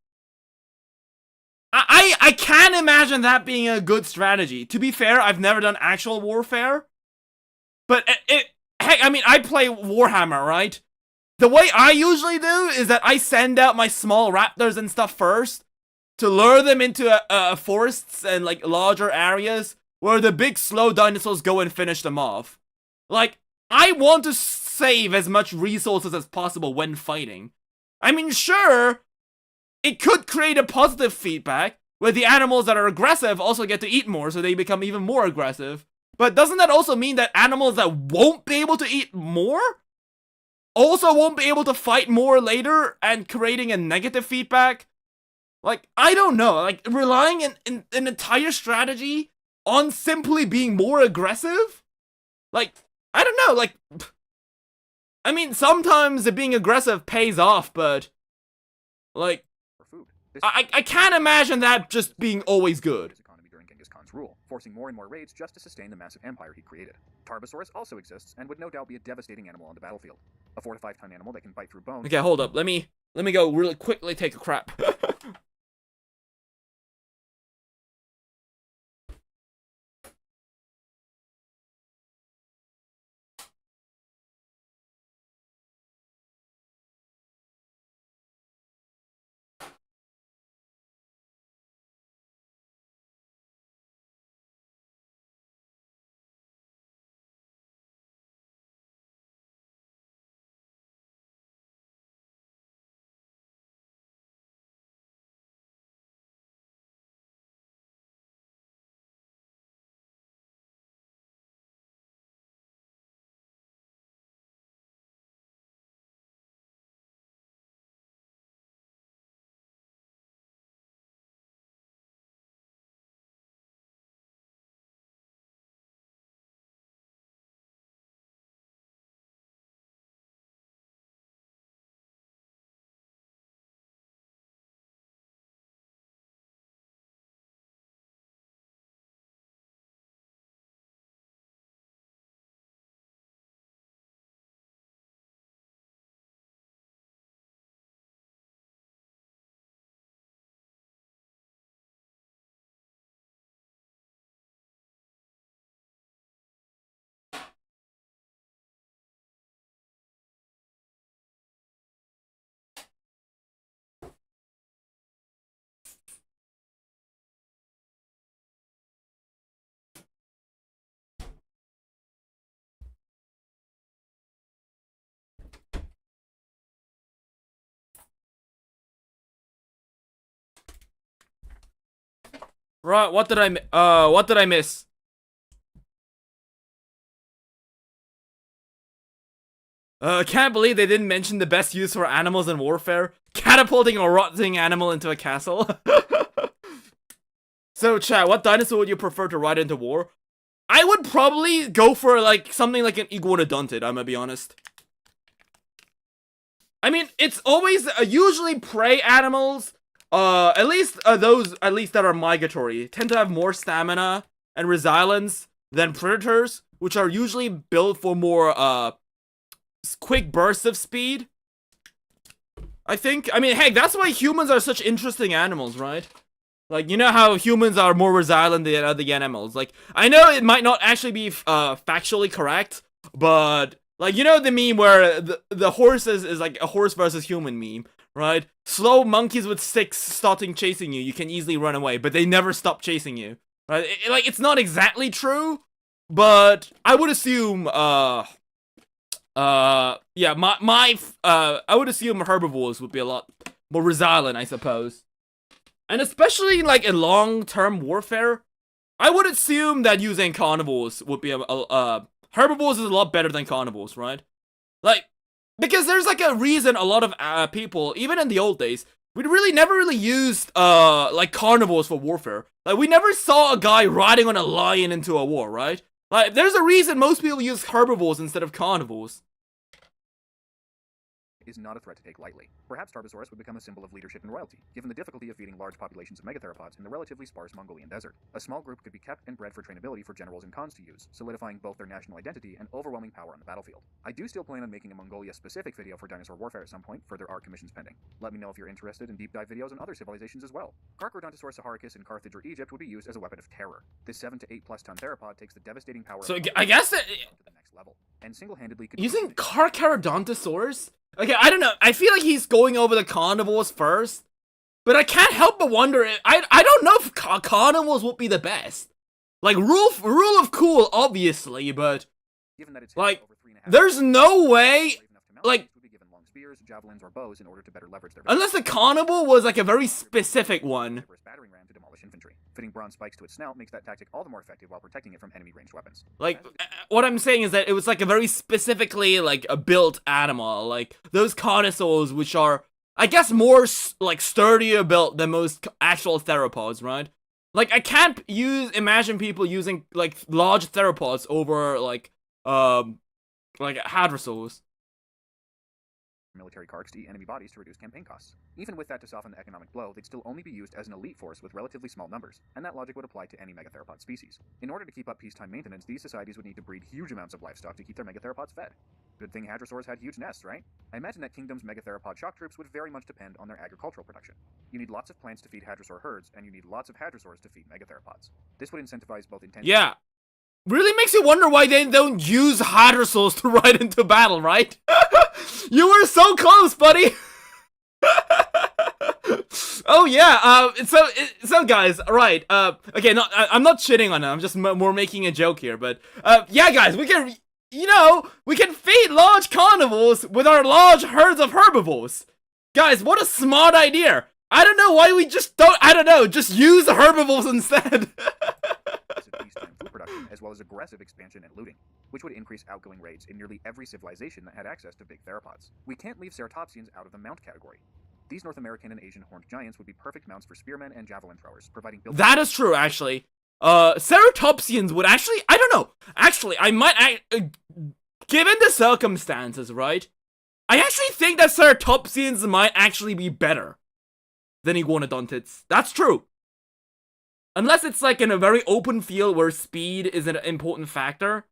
I can't imagine that being a good strategy. To be fair, I've never done actual warfare, but heck, I mean, I play Warhammer, right? The way I usually do is that I send out my small raptors and stuff first to lure them into forests and like larger areas where the big slow dinosaurs go and finish them off. Like, I want to save as much resources as possible when fighting. I mean, sure, it could create a positive feedback where the animals that are aggressive also get to eat more, so they become even more aggressive. But doesn't that also mean that animals that won't be able to eat more also won't be able to fight more later, and creating a negative feedback? Like, I don't know. Like, relying an entire strategy on simply being more aggressive? Like, I don't know. Like, I mean, sometimes being aggressive pays off, but like, I can't imagine that just being always good. Economy during Genghis Khan's rule, forcing more and more raids just to sustain the massive empire he created. Tarbosaurus also exists and would no doubt be a devastating animal on the battlefield. A 4 to 5 ton animal that can bite through bone. Okay, hold up. Let me go really quickly take a crap. Right, what did I miss? Can't believe they didn't mention the best use for animals in warfare. Catapulting a rotting animal into a castle. So, chat, what dinosaur would you prefer to ride into war? I would probably go for, like, something like an iguanodontid, I'm gonna be honest. I mean, it's always, usually prey animals, at least those that are migratory, tend to have more stamina and resilience than predators, which are usually built for more, quick bursts of speed. I think, I mean, heck, that's why humans are such interesting animals, right? Like, you know how humans are more resilient than other animals. Like, I know it might not actually be factually correct, but like, you know the meme where the horse is like a horse versus human meme, right? Slow monkeys with sticks starting chasing you, you can easily run away, but they never stop chasing you, right? Like, it's not exactly true, but I would assume yeah, I would assume herbivores would be a lot more resilient, I suppose. And especially, like, in long-term warfare, I would assume that using carnivores would be herbivores is a lot better than carnivores, right? Like, because there's, like, a reason a lot of people, even in the old days, we never really used, like, carnivores for warfare. Like, we never saw a guy riding on a lion into a war, right? Like, there's a reason most people use herbivores instead of carnivores. is not a threat to take lightly. Perhaps Tarbosaurus would become a symbol of leadership and royalty, given the difficulty of feeding large populations of megatheropods in the relatively sparse Mongolian desert. A small group could be kept and bred for trainability for generals and khans to use, solidifying both their national identity and overwhelming power on the battlefield. I do still plan on making a Mongolia-specific video for dinosaur warfare at some point, further art commissions pending. Let me know if you're interested in deep dive videos on other civilizations as well. Carcharodontosaurus saharicus in Carthage or Egypt would be used as a weapon of terror. This 7 to 8 plus ton theropod takes the devastating power So of I guess that to the next level, and single-handedly could using Carcharodontosaurs? Okay, I don't know. I feel like he's going over the carnivores first, but I can't help but wonder. I don't know if carnivores would be the best. Like rule of cool, obviously, but given that it's like over 3.5 there's no way. Like, would be given long spears, javelins, or bows in order to better leverage their unless the carnivore was like a very specific one. battering ram to demolish infantry. Fitting bronze spikes to its snout makes that tactic all the more effective while protecting it from enemy ranged weapons. Like, what I'm saying is that it was like a very specifically like a built animal. Like those carnosaurs, which are, I guess, more like sturdier built than most actual theropods, right? Like I can't imagine people using like large theropods over like hadrosaurs. Military carcs to eat enemy bodies to reduce campaign costs. Even with that to soften the economic blow, they'd still only be used as an elite force with relatively small numbers, and that logic would apply to any megatheropod species. In order to keep up peacetime maintenance, these societies would need to breed huge amounts of livestock to keep their megatheropods fed. Good thing hadrosaurs had huge nests, right? I imagine that kingdom's megatheropod shock troops would very much depend on their agricultural production. You need lots of plants to feed hadrosaur herds, and you need lots of hadrosaurs to feed megatheropods. This would incentivize both intense— Yeah. Really makes you wonder why they don't use hadrosaurs to ride into battle, right? You were so close, buddy! Oh yeah, so guys, right, okay, no, I'm not shitting on it, I'm just more making a joke here, but, yeah guys, we can, we can feed large carnivores with our large herds of herbivores. Guys, what a smart idea! I don't know why we just just use the herbivores instead. peacetime food production, as well as aggressive expansion and looting, which would increase outgoing raids in nearly every civilization that had access to big theropods. We can't leave ceratopsians out of the mount category. These North American and Asian horned giants would be perfect mounts for spearmen and javelin throwers, providing built— That is true, actually. Ceratopsians would actually, I don't know. Actually, I might, given the circumstances, right? I actually think that ceratopsians might actually be better than iguanodontids. That's true. Unless it's like in a very open field where speed is an important factor.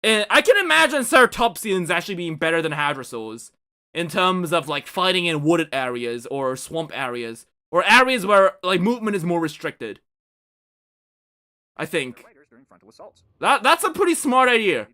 And I can imagine ceratopsians actually being better than hadrosaurs in terms of like fighting in wooded areas or swamp areas or areas where like movement is more restricted. I think. during frontal assaults. That's a pretty smart idea.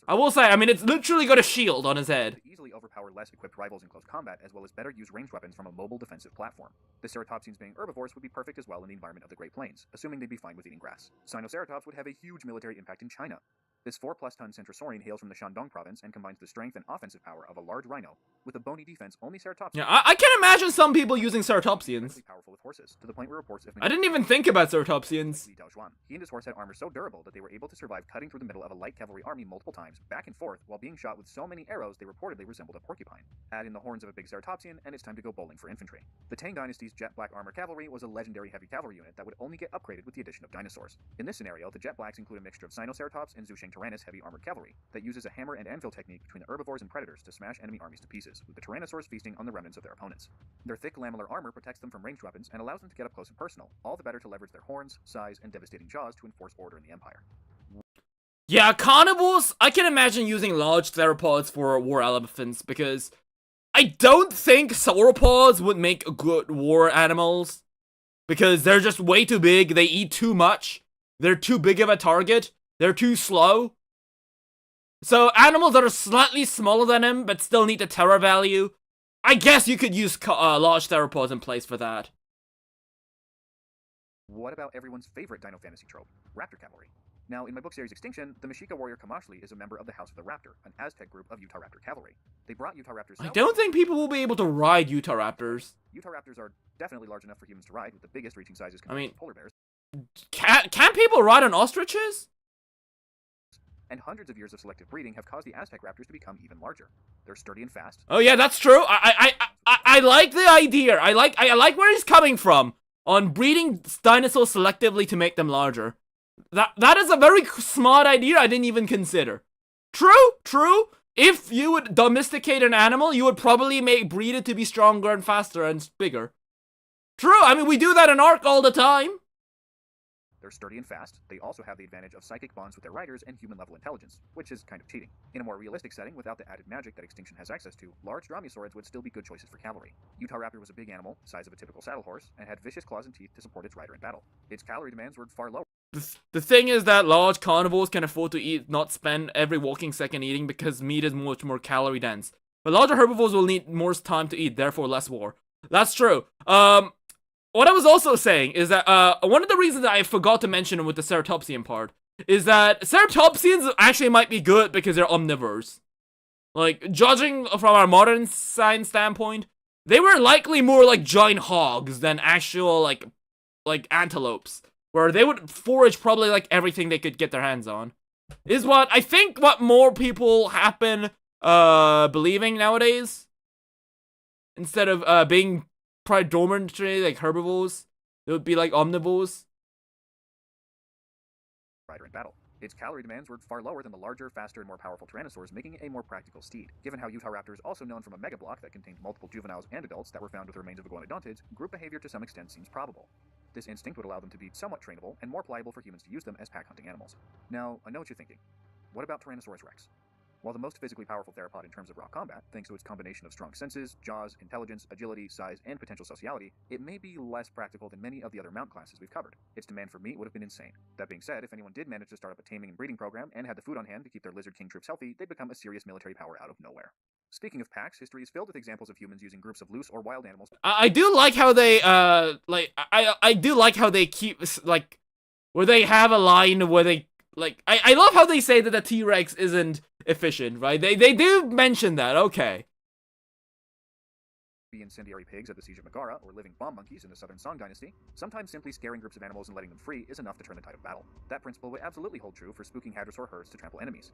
I will say, I mean, it's literally got a shield on his head. Easily overpower less equipped rivals in close combat, as well as better use ranged weapons from a mobile defensive platform. The ceratopsians being herbivores would be perfect as well in the environment of the Great Plains, assuming they'd be fine with eating grass. Sinoceratops would have a huge military impact in China. This 4+ ton centrosaurian hails from the Shandong province and combines the strength and offensive power of a large rhino with a bony defense only ceratopsians. Yeah, I can imagine some people using ceratopsians. Powerful with horses, to the point where reports have been— I didn't even think about ceratopsians. He and his horse had armor so durable that they were able to survive cutting through the middle of a light cavalry army multiple times, back and forth, while being shot with so many arrows they reportedly resembled a porcupine. Add in the horns of a big ceratopsian, and it's time to go bowling for infantry. The Tang Dynasty's jet black armor cavalry was a legendary heavy cavalry unit that would only get upgraded with the addition of dinosaurs. In this scenario, the jet blacks include a mixture of Sinoceratops and Zhusheng Tyrannus heavy armored cavalry that uses a hammer and anvil technique between the herbivores and predators to smash enemy armies to pieces, with the Tyrannosaurs feasting on the remnants of their opponents. Their thick lamellar armor protects them from ranged weapons and allows them to get up close and personal, all the better to leverage their horns, size, and devastating jaws to enforce order in the Empire. Yeah, carnivores, I can imagine using large theropods for war elephants, because I don't think sauropods would make good war animals, because they're just way too big, they eat too much, they're too big of a target, they're too slow. So animals that are slightly smaller than him, but still need the terror value, I guess you could use large theropods in place for that. What about everyone's favorite dino fantasy trope, raptor cavalry? Now, in my book series Extinction, the Mexica warrior Kamashli is a member of the House of the Raptor, an Aztec group of Utahraptor cavalry. They brought Utahraptors— I don't think people will be able to ride Utahraptors. Utahraptors are definitely large enough for humans to ride, with the biggest reaching sizes I mean, polar bears. Can people ride on ostriches? And hundreds of years of selective breeding have caused the Aztec raptors to become even larger. They're sturdy and fast. Oh yeah, that's true. I like the idea. I like where he's coming from on breeding dinosaurs selectively to make them larger. That is a very smart idea I didn't even consider. True. if you would domesticate an animal, you would probably breed it to be stronger and faster and bigger. True, I mean, we do that in Ark all the time. They're sturdy and fast. They also have the advantage of psychic bonds with their riders and human-level intelligence, which is kind of cheating. In a more realistic setting, without the added magic that Extinction has access to, large dromaeosaurids would still be good choices for cavalry. Utahraptor was a big animal, the size of a typical saddle horse, and had vicious claws and teeth to support its rider in battle. Its calorie demands were far lower. The thing is that large carnivores can afford to eat, not spend every walking second eating because meat is much more calorie dense. But larger herbivores will need more time to eat, therefore less war. That's true. What I was also saying is that, one of the reasons that I forgot to mention with the ceratopsian part is that ceratopsians actually might be good because they're omnivores. Like, judging from our modern science standpoint, they were likely more like giant hogs than actual, like antelopes, where they would forage probably like everything they could get their hands on. Is what I think what more people happen, believing nowadays. Instead of, being predominantly like herbivores, it would be like omnivores. Rider in battle. Its calorie demands were far lower than the larger, faster, and more powerful Tyrannosaurs, making it a more practical steed. Given how Utahraptor is also known from a mega block that contained multiple juveniles and adults that were found with the remains of iguanodontids, group behavior to some extent seems probable. This instinct would allow them to be somewhat trainable and more pliable for humans to use them as pack hunting animals. Now, I know what you're thinking. What about Tyrannosaurus rex? While the most physically powerful theropod in terms of raw combat, thanks to its combination of strong senses, jaws, intelligence, agility, size, and potential sociality, it may be less practical than many of the other mount classes we've covered. Its demand for meat would have been insane. That being said, if anyone did manage to start up a taming and breeding program and had the food on hand to keep their Lizard King troops healthy, they'd become a serious military power out of nowhere. Speaking of packs, history is filled with examples of humans using groups of loose or wild animals. I do like how they, I do like how they keep, like, where they have a line where they, like, I love how they say that the T-Rex isn't efficient, right? They do mention that, okay. Be incendiary pigs at the Siege of Megara, or living bomb monkeys in the Southern Song Dynasty, sometimes simply scaring groups of animals and letting them free is enough to turn the tide of battle. That principle would absolutely hold true for spooking hadrosaur herds to trample enemies.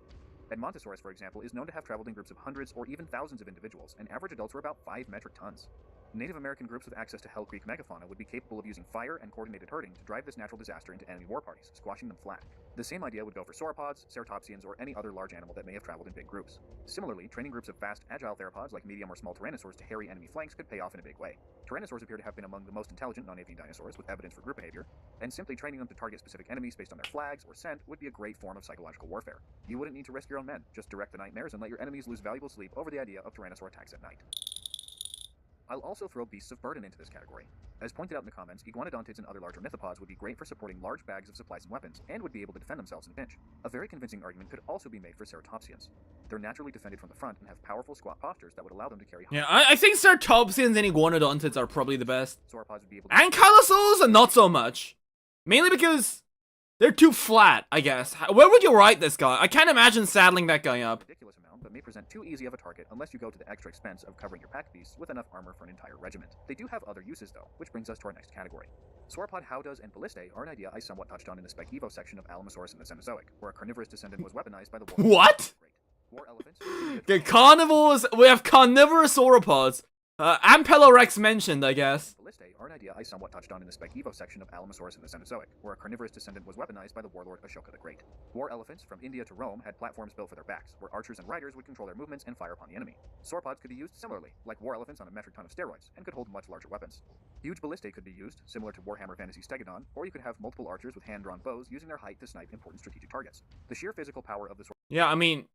Edmontosaurus, for example, is known to have traveled in groups of hundreds or even thousands of individuals, and average adults were about 5 metric tons. Native American groups with access to Hell Creek megafauna would be capable of using fire and coordinated herding to drive this natural disaster into enemy war parties, squashing them flat. The same idea would go for sauropods, ceratopsians, or any other large animal that may have traveled in big groups. Similarly, training groups of fast, agile theropods like medium or small tyrannosaurs to harry enemy flanks could pay off in a big way. Tyrannosaurs appear to have been among the most intelligent non-avian dinosaurs, with evidence for group behavior, and simply training them to target specific enemies based on their flags or scent would be a great form of psychological warfare. You wouldn't need to risk your own men, just direct the nightmares and let your enemies lose valuable sleep over the idea of tyrannosaur attacks at night. I'll also throw beasts of burden into this category. As pointed out in the comments, iguanodontids and other larger mythopods would be great for supporting large bags of supplies and weapons, and would be able to defend themselves in a pinch. A very convincing argument could also be made for ceratopsians. They're naturally defended from the front and have powerful squat postures that would allow them to carry. Yeah, I think ceratopsians and iguanodontids are probably the best. Sauropods would be able to. Ankylosaurs, not so much. Mainly because they're too flat, I guess. Where would you ride this guy? I can't imagine saddling that guy up. Ridiculous amount, but may present too easy of a target unless you go to the extra expense of covering your pack beasts with enough armor for an entire regiment. They do have other uses though, which brings us to our next category. Sauropod howdas and ballistae are an idea I somewhat touched on in the Spikevo section of Alamosaurus in the Cenozoic, where a carnivorous descendant was weaponized by the war. What? War elephants. The carnivores, we have carnivorous sauropods. Ampelorex mentioned, I guess. Ballistae are an idea I somewhat touched on in the Spikevo section of Alamosaurus in the Cenozoic, where a carnivorous descendant was weaponized by the warlord Ashoka the Great. War elephants from India to Rome had platforms built for their backs, where archers and riders would control their movements and fire upon the enemy. Sauropods could be used similarly, like war elephants on a metric ton of steroids, and could hold much larger weapons. Huge ballistae could be used, similar to Warhammer Fantasy Stegodon, or you could have multiple archers with hand-drawn bows using their height to snipe important strategic targets. The sheer physical power of the Yeah, I mean,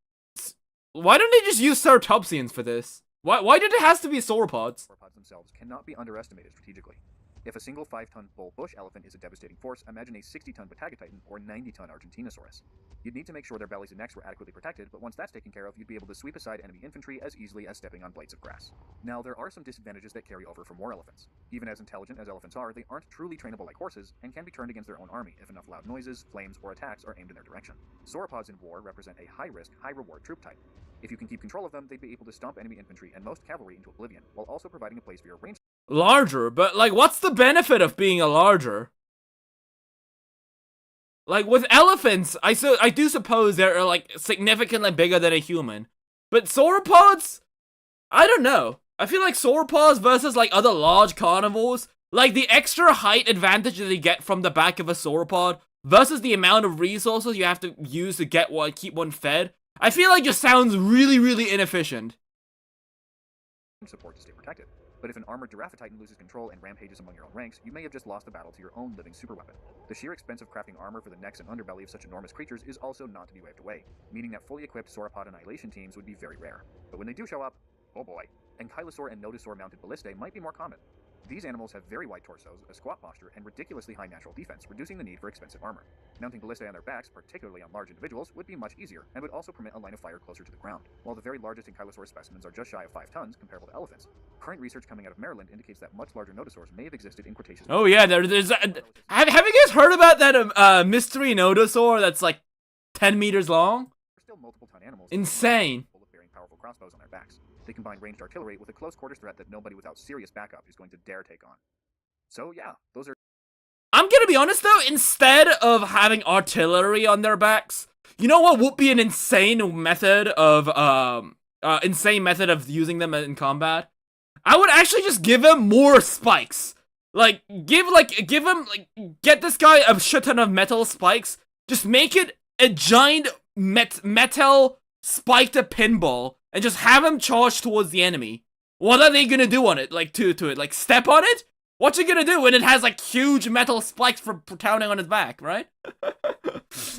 why don't they just use ceratopsians for this? Why did it has to be sauropods? Sauropods themselves cannot be underestimated strategically. If a single 5-ton bull bush elephant is a devastating force, imagine a 60-ton Batagatitan or 90-ton Argentinosaurus. You'd need to make sure their bellies and necks were adequately protected, but once that's taken care of, you'd be able to sweep aside enemy infantry as easily as stepping on blades of grass. Now, there are some disadvantages that carry over from war elephants. Even as intelligent as elephants are, they aren't truly trainable like horses, and can be turned against their own army if enough loud noises, flames, or attacks are aimed in their direction. Sauropods in war represent a high-risk, high-reward troop type. If you can keep control of them, they'd be able to stomp enemy infantry and most cavalry into oblivion, while also providing a place for your ranged. Larger, but like, what's the benefit of being a larger? Like, with elephants, I do suppose they're like significantly bigger than a human. But sauropods? I don't know. I feel like sauropods versus like other large carnivores, like the extra height advantage that they get from the back of a sauropod versus the amount of resources you have to use to get one, keep one fed. I feel like just sounds really, really inefficient. Support to stay protected. But if an armored Giraffatitan loses control and rampages among your own ranks, you may have just lost the battle to your own living superweapon. The sheer expense of crafting armor for the necks and underbelly of such enormous creatures is also not to be waved away, meaning that fully equipped sauropod annihilation teams would be very rare. But when they do show up, oh boy, Ankylosaur and Nodosaur mounted ballistae might be more common. These animals have very wide torsos, a squat posture, and ridiculously high natural defense, reducing the need for expensive armor. Mounting ballistae on their backs, particularly on large individuals, would be much easier, and would also permit a line of fire closer to the ground. While the very largest Ankylosaur specimens are just shy of 5 tons, comparable to elephants, current research coming out of Maryland indicates that much larger Nodosaurs may have existed in Cretaceous. Oh yeah, there's have you guys heard about that mystery Nodosaur that's like 10 meters long? Still multiple ton animals. Insane. Full of bearing powerful crossbows on their backs. They combine ranged artillery with a close quarters threat that nobody without serious backup is going to dare take on. So yeah, those are... I'm gonna be honest though, instead of having artillery on their backs, you know what would be an insane method of using them in combat? I would actually just give him more spikes. Like, give him, get this guy a shit ton of metal spikes, just make it a giant metal spiked pinball, and just have him charge towards the enemy. What are they gonna do on it? Like, to it? Like, step on it? What's he gonna do when it has, like, huge metal spikes for pounding on his back, right?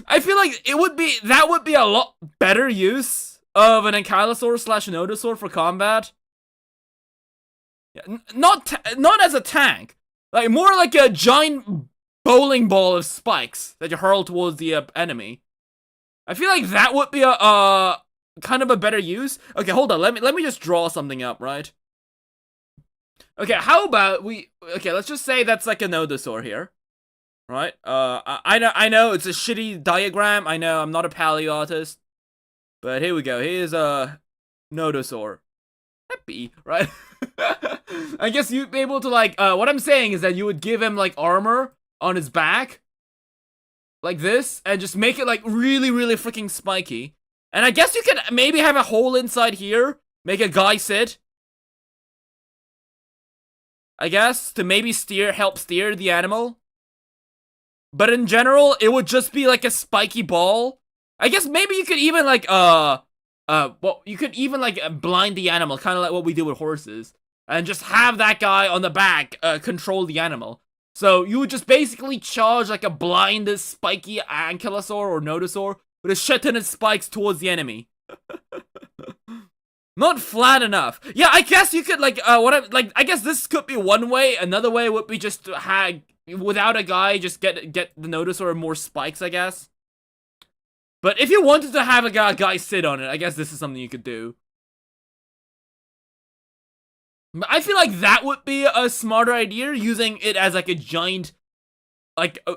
I feel like that would be a lot better use of an Ankylosaur / Nodosaur for combat. Yeah, not as a tank. Like, more like a giant bowling ball of spikes that you hurl towards the enemy. I feel like that would be a kind of a better use. Okay, hold on. Let me just draw something up, right? Okay, how about okay, let's just say that's like a Nodosaur here. Right? I know it's a shitty diagram. I know I'm not a paleo artist. But here we go. Here's a Nodosaur. Happy, right? I guess you'd be able to, like, what I'm saying is that you would give him, like, armor on his back. Like this. And just make it, like, really, really freaking spiky. And I guess you could maybe have a hole inside here. Make a guy sit. I guess, to maybe help steer the animal. But in general, it would just be like a spiky ball. I guess maybe you could even like, you could even like blind the animal, kind of like what we do with horses. And just have that guy on the back, control the animal. So you would just basically charge like a blinded spiky Ankylosaur or Nodosaur with a shit ton of spikes towards the enemy. Not flat enough. Yeah, I guess you could, like, I guess this could be one way. Another way would be just to have, without a guy, just get the Nodosaur more spikes, I guess. But if you wanted to have a guy sit on it, I guess this is something you could do. But I feel like that would be a smarter idea, using it as, like, a giant, like, a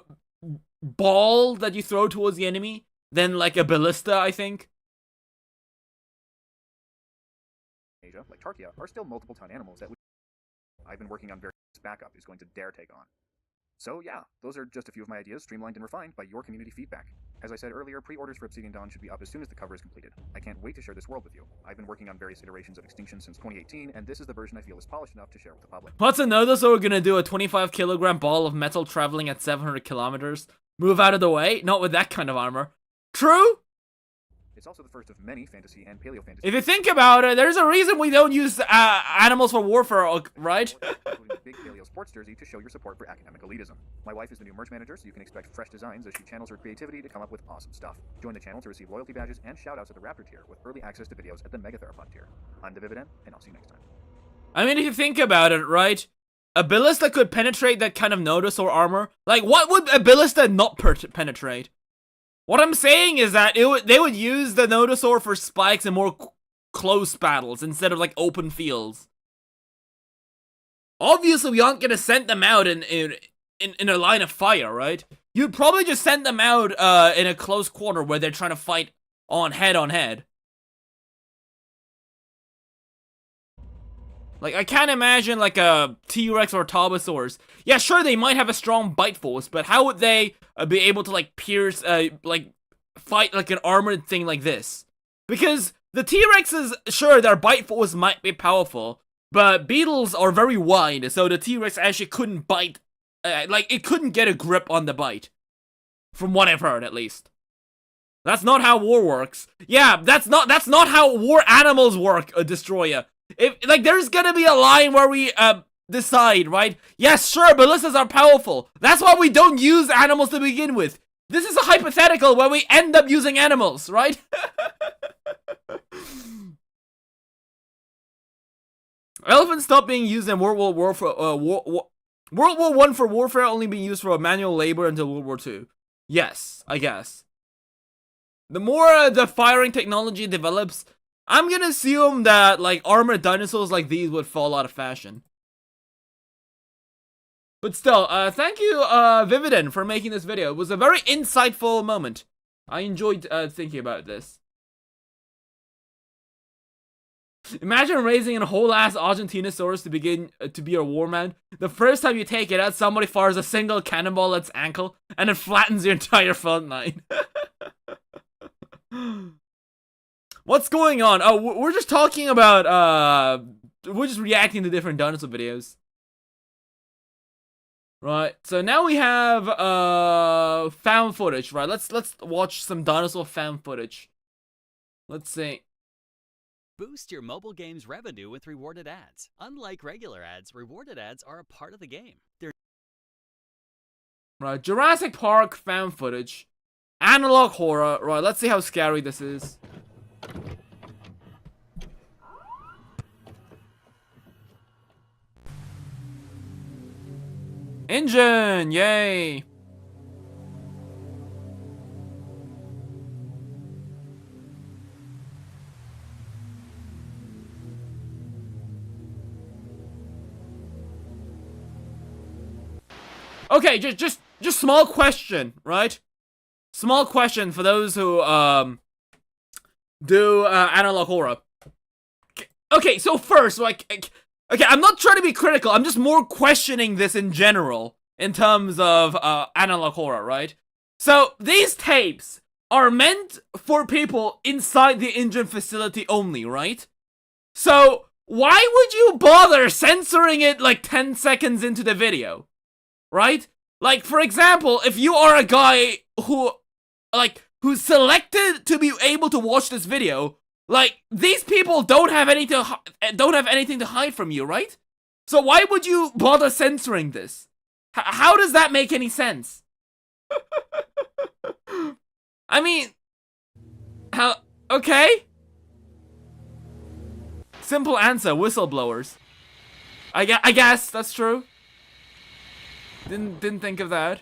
ball that you throw towards the enemy, than, like, a ballista, I think. Like Tarkia, are still multiple ton animals that I've been working on various backup is going to dare take on. So yeah, those are just a few of my ideas, streamlined and refined by your community feedback. As I said earlier, pre-orders for Obsidian Dawn should be up as soon as the cover is completed. I can't wait to share this world with you. I've been working on various iterations of Extinction since 2018, and this is the version I feel is polished enough to share with the public. What's a Nodosaur gonna do? A 25-kilogram ball of metal traveling at 700 kilometers? Move out of the way? Not with that kind of armor. True? It's also the first of many fantasy and paleo fantasy. If you think about it, there's a reason we don't use animals for warfare, right? Including the big paleo sports jersey to show your support for academic elitism. My wife is the new merch manager, so you can expect fresh designs as she channels her creativity to come up with awesome stuff. Join the channel to receive loyalty badges and shoutouts at the Raptor tier, with early access to videos at the Mega Theropod tier. I'm the Vividan, and I'll see you next time. I mean, if you think about it, right? A ballista could penetrate that kind of Nodosaur armor. Like, what would a ballista not penetrate? What I'm saying is that they would use the Nodosaur for spikes in more close battles instead of like open fields. Obviously, we aren't gonna send them out in a line of fire, right? You'd probably just send them out in a close quarter where they're trying to fight on head. Like, I can't imagine, like, a T-Rex or Tarbosaurus. Yeah, sure, they might have a strong bite force, but how would they be able to, like, pierce, like, fight, like, an armored thing like this? Because the T-Rexes, sure, their bite force might be powerful, but beetles are very wide, so the T-Rex actually couldn't bite, like, it couldn't get a grip on the bite. From what I've heard, at least. That's not how war works. Yeah, that's not how war animals work, Destroyer. If, like, there's gonna be a line where we, decide, right? Yes, sure, ballistas are powerful. That's why we don't use animals to begin with. This is a hypothetical where we end up using animals, right? Elephants stopped being used in World War I for warfare, only being used for manual labor until World War II. Yes, I guess. The more the firing technology develops, I'm gonna assume that, like, armored dinosaurs like these would fall out of fashion. But still, thank you, Vividen, for making this video. It was a very insightful moment. I enjoyed, thinking about this. Imagine raising a whole-ass Argentinosaurus to be your war man. The first time you take it out, somebody fires a single cannonball at its ankle, and it flattens your entire front line. What's going on? Oh, we're just talking about, we're just reacting to different dinosaur videos. Right, so now we have, found footage, right? Let's watch some dinosaur found footage. Let's see. Boost your mobile game's revenue with rewarded ads. Unlike regular ads, rewarded ads are a part of the game. Right, Jurassic Park found footage. Analog horror. Right, let's see how scary this is. Engine! Yay! Okay, just small question, right? Small question for those who do analog horror. Okay, so first, like, okay, I'm not trying to be critical. I'm just more questioning this in general in terms of analog horror, right? So these tapes are meant for people inside the engine facility only, right? So why would you bother censoring it like 10 seconds into the video? Right? Like, for example, if you are a guy who's selected to be able to watch this video, like, these people don't have anything to hide from you, right? So why would you bother censoring this? How does that make any sense? I mean, how? Okay. Simple answer: whistleblowers. I guess that's true. Didn't think of that.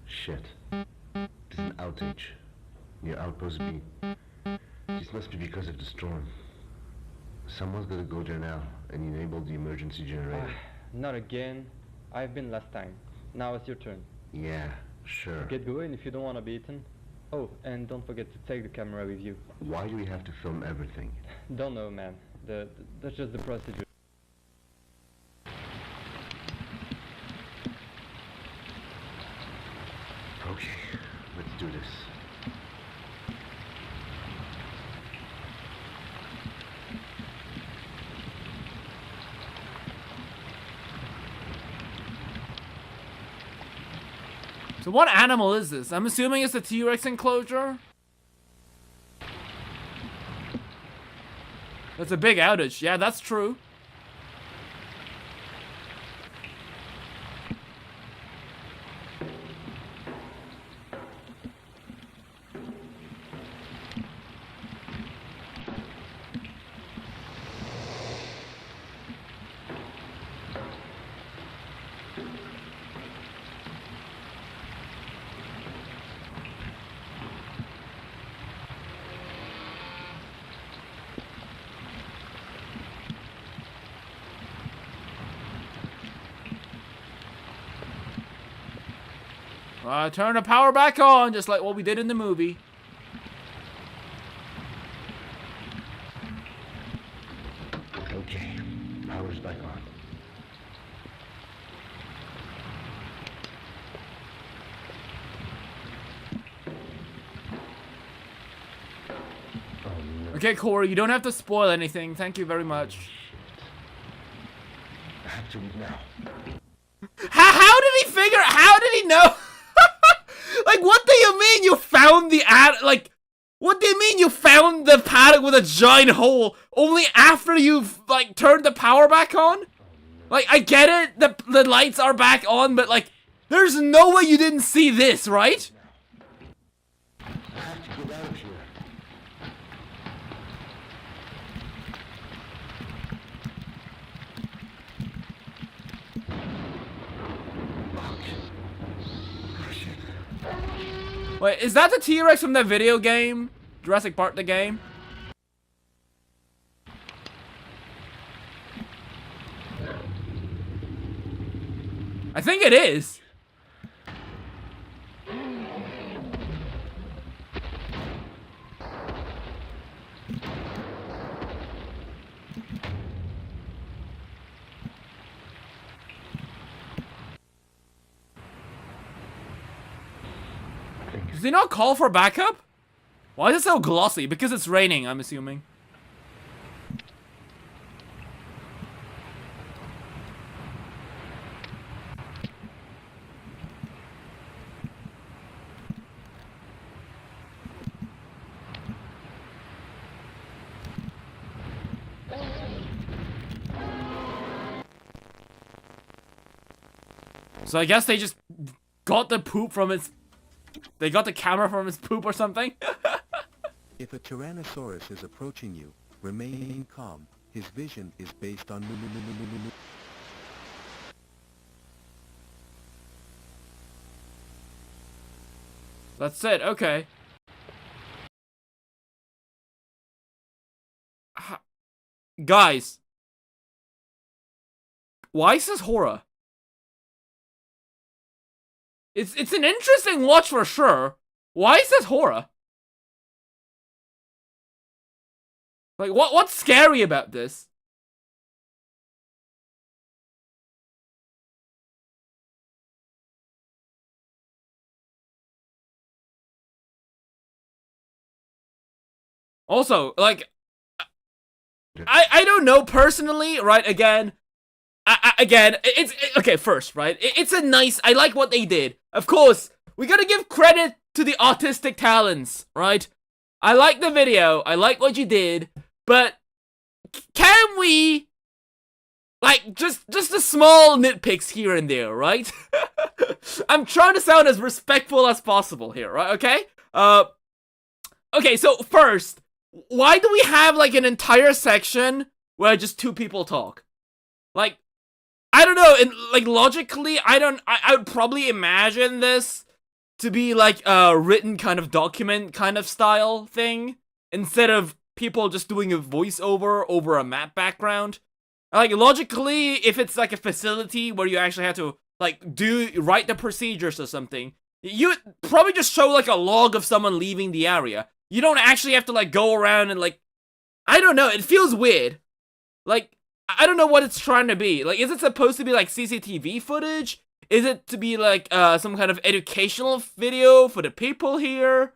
Shit. There's an outage near Outpost B. This must be because of the storm. Someone's gotta go there now and enable the emergency generator. Not again. I've been last time. Now it's your turn. Yeah, sure. Get going if you don't want to be eaten. Oh, and don't forget to take the camera with you. Why do we have to film everything? Don't know, man. That's just the procedure. Okay, let's do this. So what animal is this? I'm assuming it's a T-Rex enclosure? That's a big outage. Yeah, that's true. Turn the power back on, just like what we did in the movie. Okay, power's back on. Oh no. Okay, Corey, you don't have to spoil anything. Thank you very much. I have to leave now. How did he figure? How did he know? Like, what do you mean you found the like, what do you mean you found the paddock with a giant hole only after you've, like, turned the power back on? Like, I get it, the lights are back on, but, like, there's no way you didn't see this, right? I have to get out of here. Wait, is that the T-Rex from that video game? Jurassic Park the game? I think it is. Does he not call for backup? Why is it so glossy? Because it's raining, I'm assuming. So I guess they just got the poop from its... They got the camera from its poop or something? If a Tyrannosaurus is approaching you, remain calm. His vision is based on That's it, okay. Guys. Why is this horror? It's an interesting watch for sure. Why is this horror? Like, what's scary about this? Also, like, I don't know personally, right? Again, okay, first, right? It's a nice, I like what they did. Of course, we gotta give credit to the autistic talents, right? I like the video, I like what you did, but can we, like, just the small nitpicks here and there, right? I'm trying to sound as respectful as possible here, right? Okay? Okay, so first, why do we have, like, an entire section where just two people talk? Like, I don't know, and, like, logically, I would probably imagine this to be, like, a written kind of document kind of style thing, instead of people just doing a voiceover over a map background. Like, logically, if it's, like, a facility where you actually have to, like, write the procedures or something, you would probably just show, like, a log of someone leaving the area. You don't actually have to, like, go around and, like, I don't know, it feels weird. Like, I don't know what it's trying to be. Like, is it supposed to be, like, CCTV footage? Is it to be, like, some kind of educational video for the people here?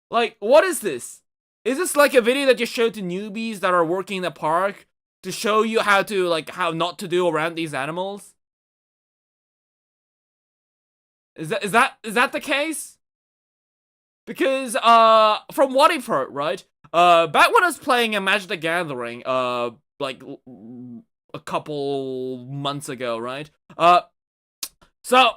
Like, what is this? Is this, like, a video that you show to newbies that are working in the park to show you how to, like, how not to do around these animals? Is that the case? Because, from what I've heard, right? Back when I was playing a Magic the Gathering, like, a couple months ago, right? So,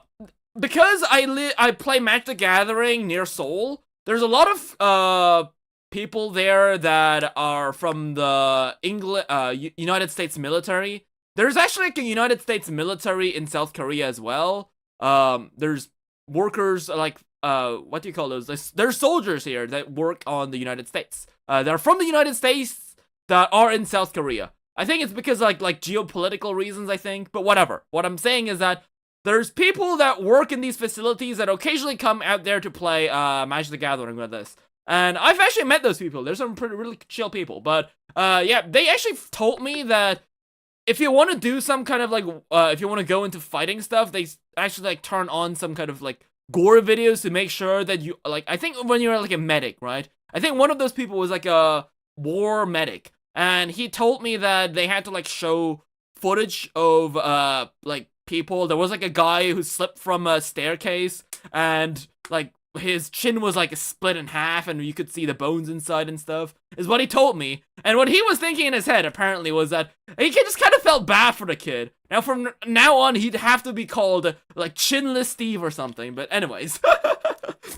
because I play Magic the Gathering near Seoul, there's a lot of, people there that are from the United States military. There's actually, like, a United States military in South Korea as well. There's workers, like, what do you call those? There's soldiers here that work on the United States. They're from the United States that are in South Korea. I think it's because, like geopolitical reasons, I think, but whatever. What I'm saying is that there's people that work in these facilities that occasionally come out there to play Magic the Gathering with us. And I've actually met those people. There's some pretty really chill people. But yeah, they actually told me that if you want to do some kind of like if you want to go into fighting stuff, they actually like turn on some kind of like gore videos to make sure that you like, I think when you're like a medic, right? I think one of those people was like a war medic, and he told me that they had to like show footage of like people. There was like a guy who slipped from a staircase and like his chin was like split in half and you could see the bones inside and stuff, is what he told me. And what he was thinking in his head apparently was that he just kind of felt bad for the kid. Now from now on he'd have to be called like Chinless Steve or something. But anyways,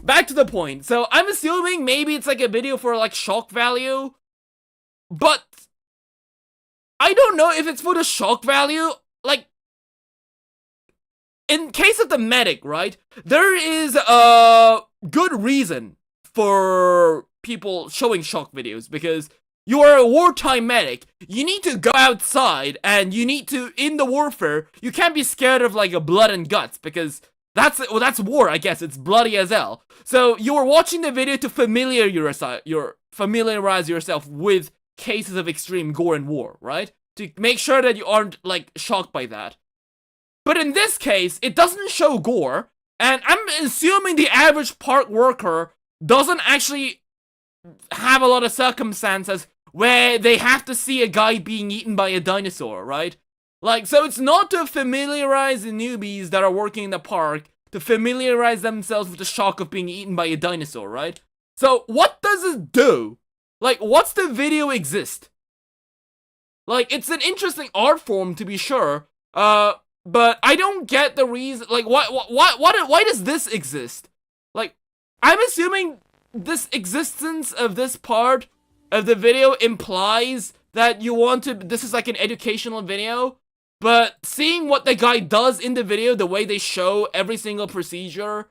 back to the point. So I'm assuming maybe it's like a video for like shock value, but I don't know if it's for the shock value. Like, in case of the medic, right, there is a good reason for people showing shock videos, because you are a wartime medic. You need to go outside, and you need to, in the warfare, you can't be scared of like a blood and guts, because that's war, I guess. It's bloody as hell. So you are watching the video to familiarize yourself with cases of extreme gore and war, right? To make sure that you aren't like shocked by that. But in this case, it doesn't show gore, and I'm assuming the average park worker doesn't actually have a lot of circumstances where they have to see a guy being eaten by a dinosaur, right? Like, so it's not to familiarize the newbies that are working in the park, to familiarize themselves with the shock of being eaten by a dinosaur, right? So what does it do? Like, what's the video exist? Like, it's an interesting art form to be sure, but I don't get the reason, like, why does this exist? Like, I'm assuming this existence of this part of the video implies that you want to, this is like an educational video, but seeing what the guy does in the video, the way they show every single procedure,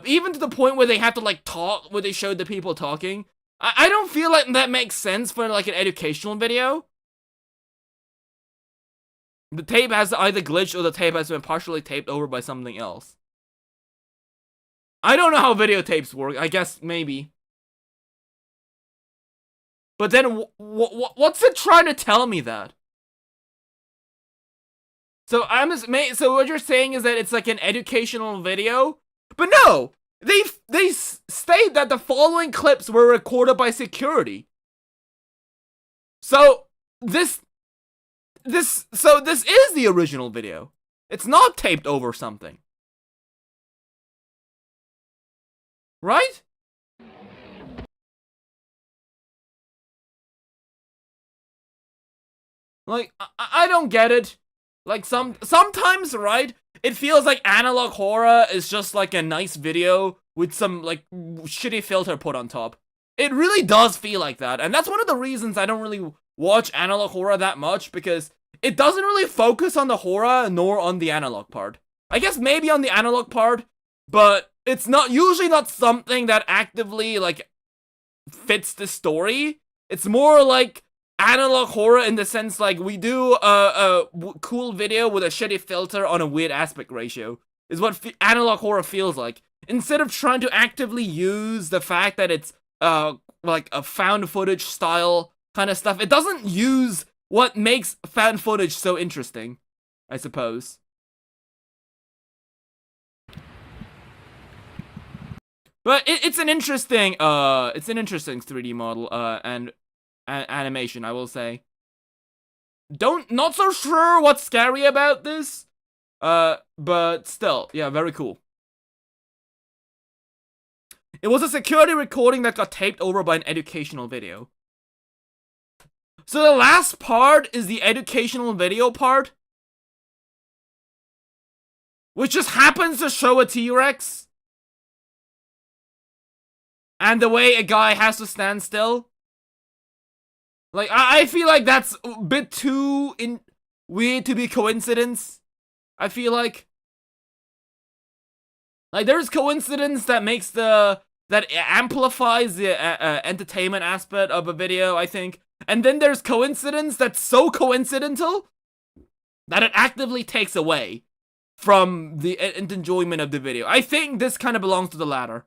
even to the point where they have to, like, talk, where they show the people talking, I don't feel like that makes sense for, like, an educational video. The tape has either glitched or the tape has been partially taped over by something else. I don't know how videotapes work. I guess maybe. But then, what's it trying to tell me that? So so what you're saying is that it's like an educational video? But no! They state that the following clips were recorded by security. So, this is the original video. It's not taped over something. Right? Like, I don't get it. Like, sometimes, right, it feels like analog horror is just like a nice video with some, like, shitty filter put on top. It really does feel like that, and that's one of the reasons I don't really watch analog horror that much, because it doesn't really focus on the horror nor on the analog part. I guess maybe on the analog part, but it's usually not something that actively, like, fits the story. It's more like analog horror in the sense, like, we do a cool video with a shitty filter on a weird aspect ratio, is what analog horror feels like. Instead of trying to actively use the fact that it's, like, a found footage style kind of stuff, it doesn't use what makes found footage so interesting, I suppose. But it's an interesting 3D model, and animation, I will say. Not so sure what's scary about this, but still, yeah, very cool. It was a security recording that got taped over by an educational video. So the last part is the educational video part, which just happens to show a T-Rex and the way a guy has to stand still. Like, I feel like that's a bit too weird to be coincidence. I feel like there's coincidence that makes that amplifies the entertainment aspect of a video, I think. And then there's coincidence that's so coincidental that it actively takes away. from the enjoyment of the video. I think this kind of belongs to the latter.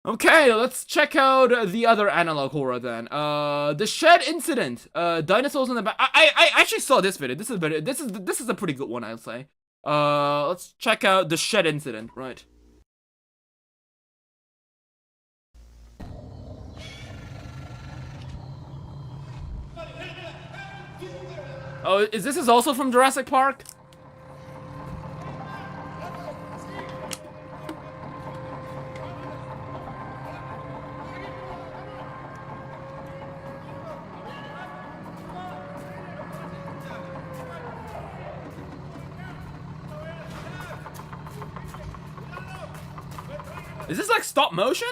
Okay, let's check out the other analog horror then. The shed incident. Dinosaurs in the back. I actually saw this video. This is a pretty good one, I'll say. Let's check out the shed incident. Right. Oh, is this also from Jurassic Park? Is this like stop motion?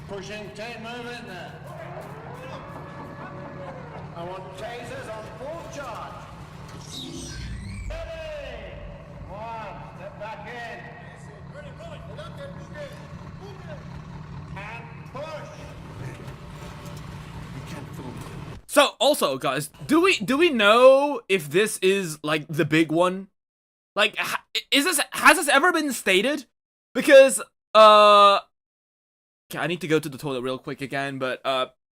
Pushing 10 movement there. I want tasers on full charge. Ready! One, step back in. And push. So also, guys, do we know if this is like the big one? Like, has this ever been stated? Because okay, I need to go to the toilet real quick again, but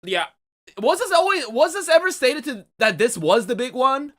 yeah, was this ever stated that this was the big one?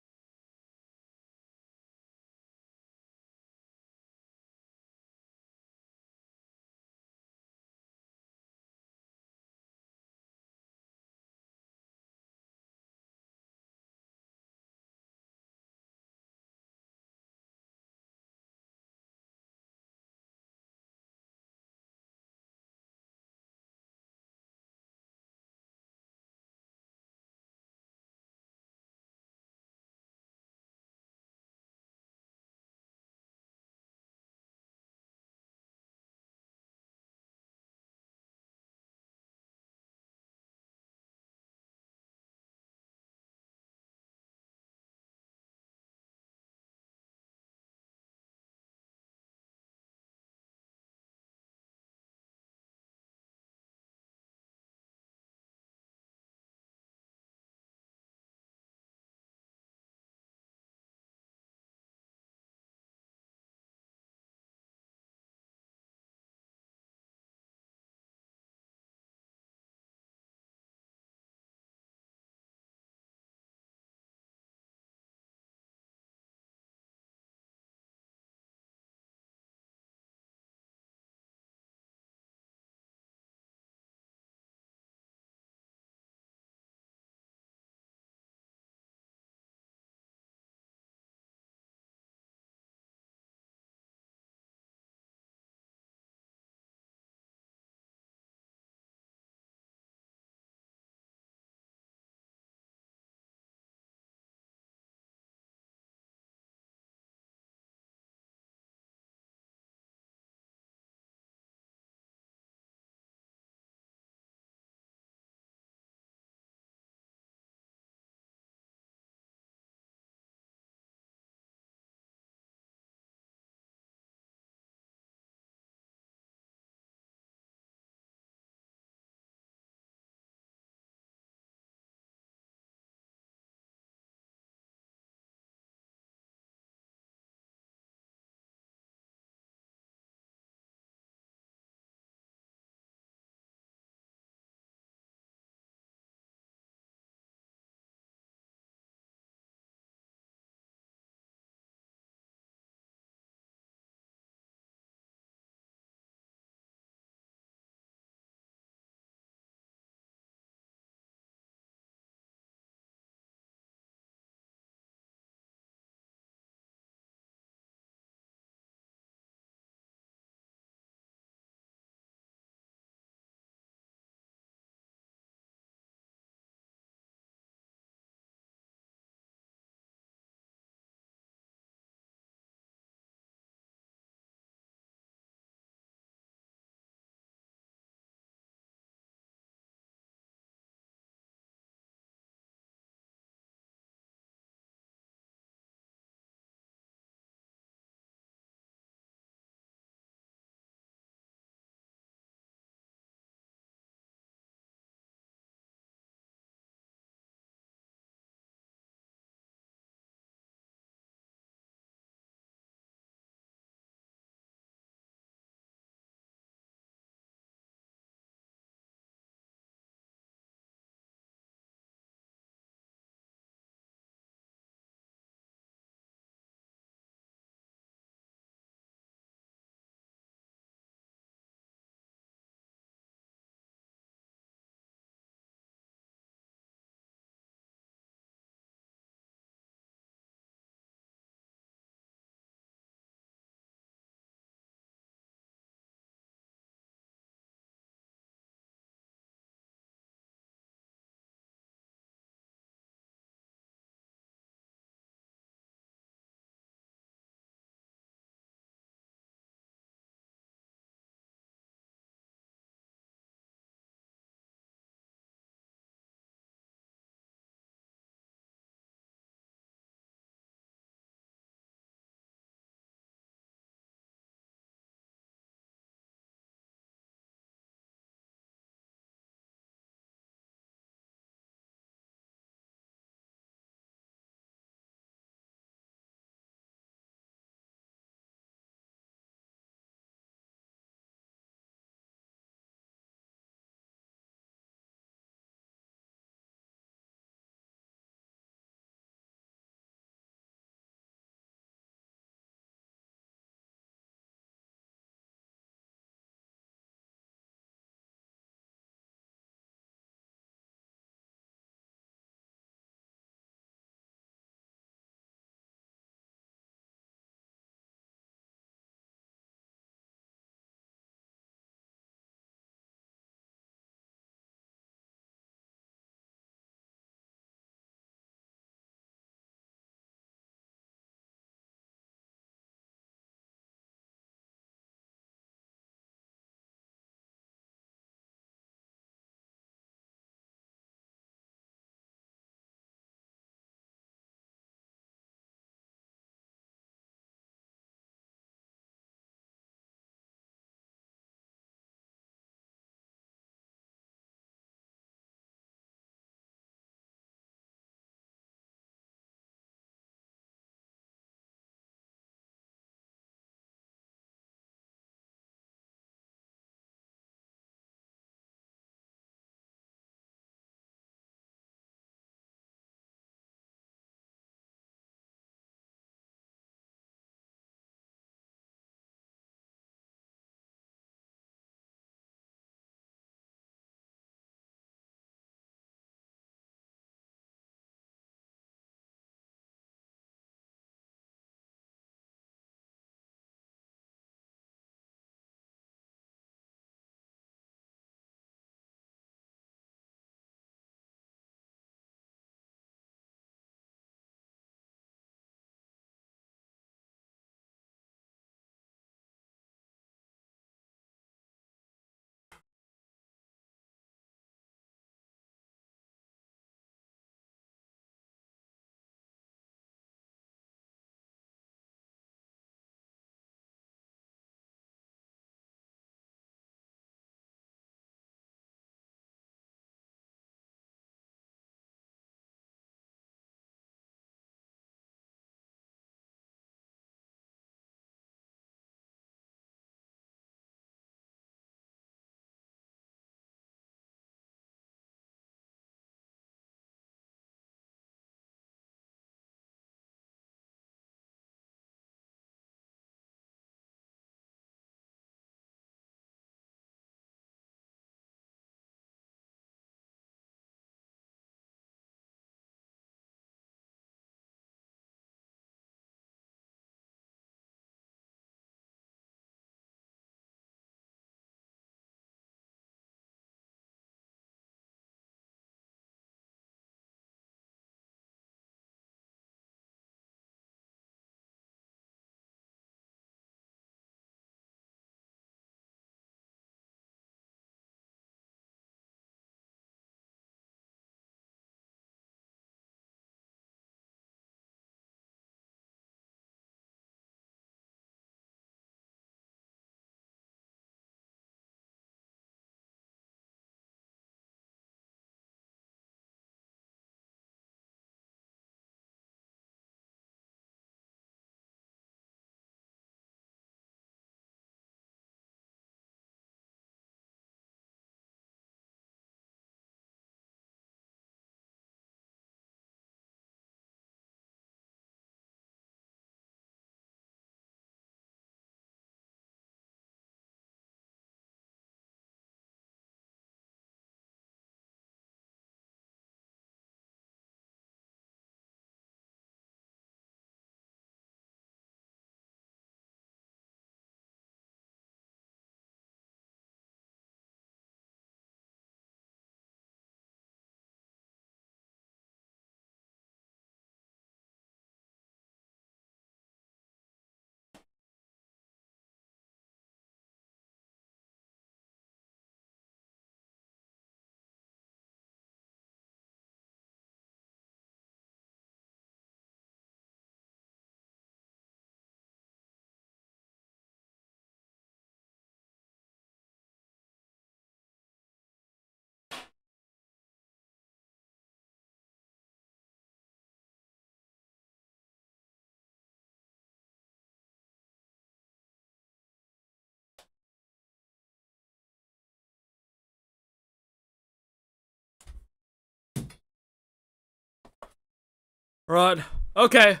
Right. Okay.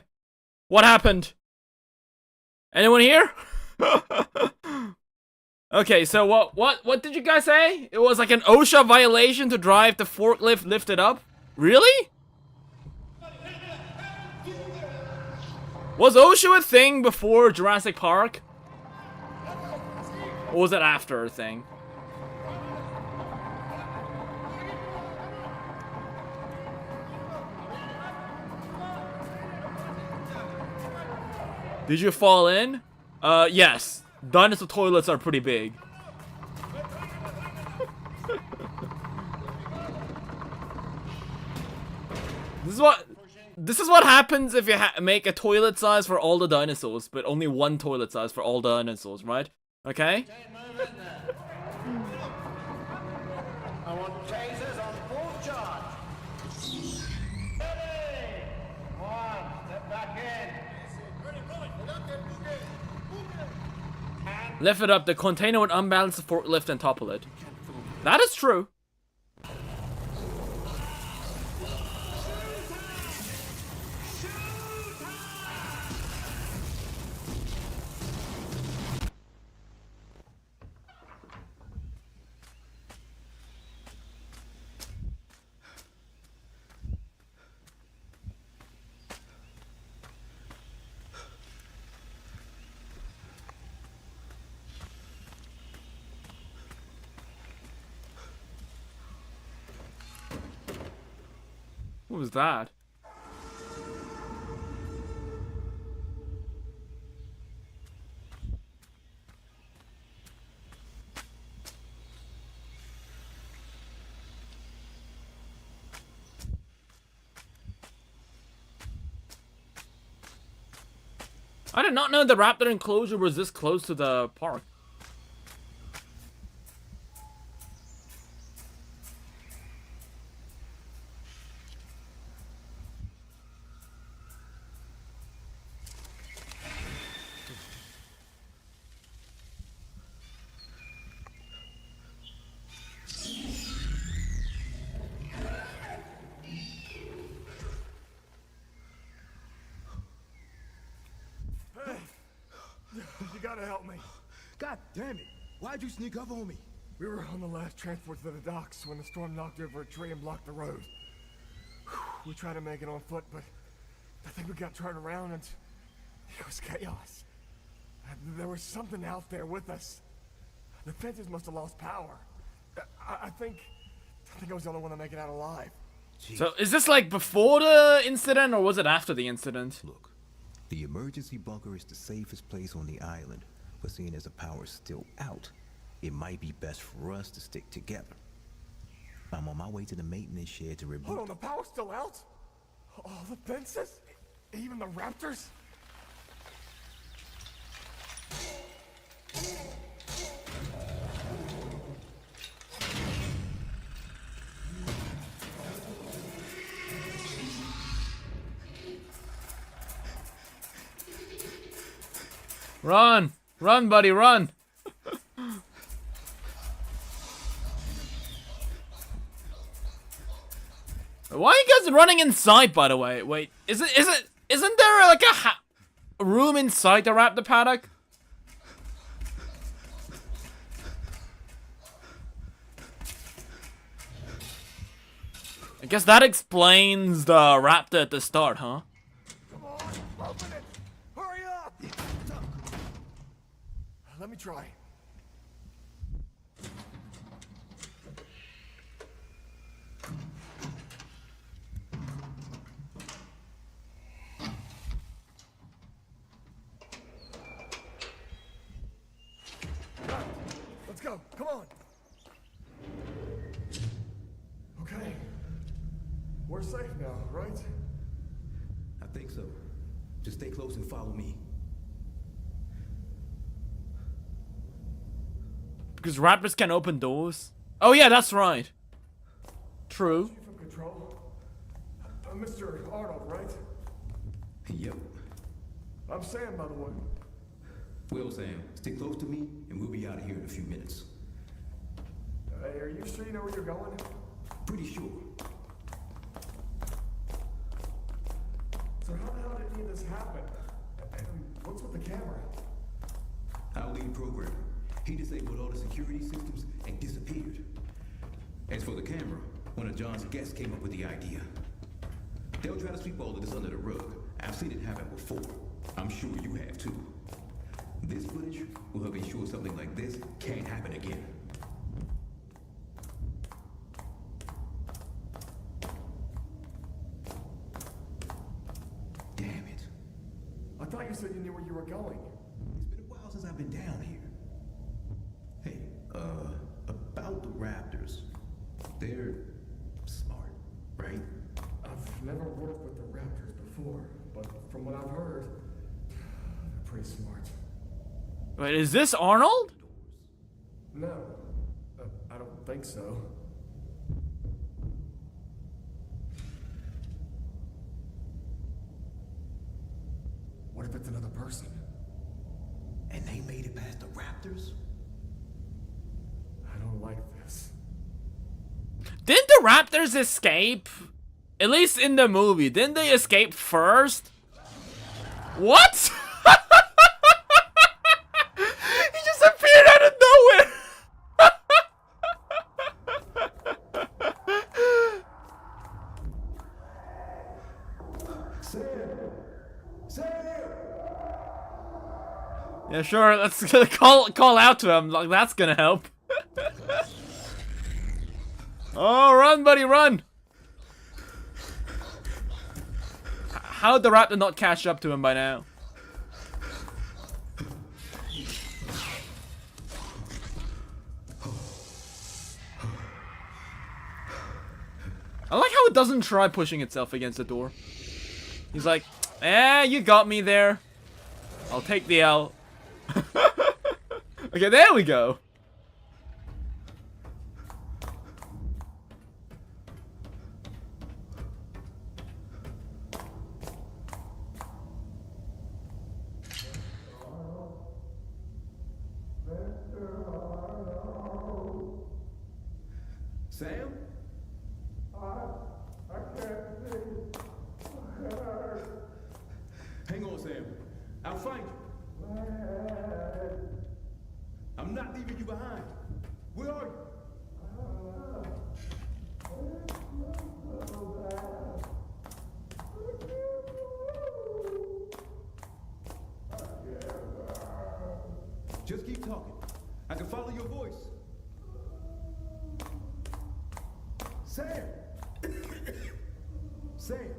What happened? Anyone here? Okay, so what did you guys say? It was like an OSHA violation to drive the forklift lifted up? Really? Was OSHA a thing before Jurassic Park? Or was it after a thing? Did you fall in? Yes. Dinosaur toilets are pretty big. This is what happens if you make a toilet size for all the dinosaurs, but only one toilet size for all the dinosaurs, right? Okay? I want tasers on full charge. Ready! One, step back in. And Lift it up. The container would unbalance the forklift and topple it. That is true. What was that? I did not know the raptor enclosure was this close to the park. You gotta help me. God damn it! Why'd you sneak up on me? We were on the last transport to the docks when the storm knocked over a tree and blocked the road. We tried to make it on foot, but I think we got turned around and it was chaos. There was something out there with us. The fences must have lost power. I think I was the only one to make it out alive. Jeez. So is this like before the incident or was it after the incident? Look, the emergency bunker is the safest place on the island, but seeing as the power's still out, it might be best for us to stick together. I'm on my way to the maintenance shed to reboot. Hold on, the power's still out? All the fences? Even the raptors? Run! Run, buddy, run! Why are you guys running inside, by the way? Wait, isn't there like a room inside the raptor paddock? I guess that explains the raptor at the start, huh? Come on, open it! Hurry up! Let me try. Let's go, come on! Okay. We're safe now, right? I think so. Just stay close and follow me. Because raptors can open doors. Oh yeah, that's right. True. Chief of Control. Mr. Arnold, right? Yep. I'm Sam, by the way. Well, Sam, stay close to me, and we'll be out of here in a few minutes. Hey, are you sure you know where you're going? Pretty sure. any of this happen? And what's with the camera? Our lead programmer, he disabled all the security systems and disappeared. As for the camera, one of John's guests came up with the idea. They'll try to sweep all of this under the rug. I've seen it happen before. I'm sure you have too. This footage will help ensure something like this can't happen again. Damn it. I thought you said you knew where you were going. It's been a while since I've been down here. Hey, about the raptors. They're smart, right? I've never worked with the raptors before, but from what I've heard, they're pretty smart. Wait, is this Arnold? No, I don't think so. What if it's another person? And they made it past the raptors? I don't like this. Didn't the raptors escape? At least in the movie, didn't they escape first? What? He just appeared out of nowhere. Yeah, sure. Let's call out to him. Like that's gonna help. Oh, run, buddy, run! How'd the raptor not catch up to him by now? I like how it doesn't try pushing itself against the door. He's like, you got me there. I'll take the L. Okay, there we go. Sam? I can't see. Hang on, Sam. I'll find you. I'm not leaving you behind. Where are you? Just keep talking. I can follow your voice. Sam! Sam!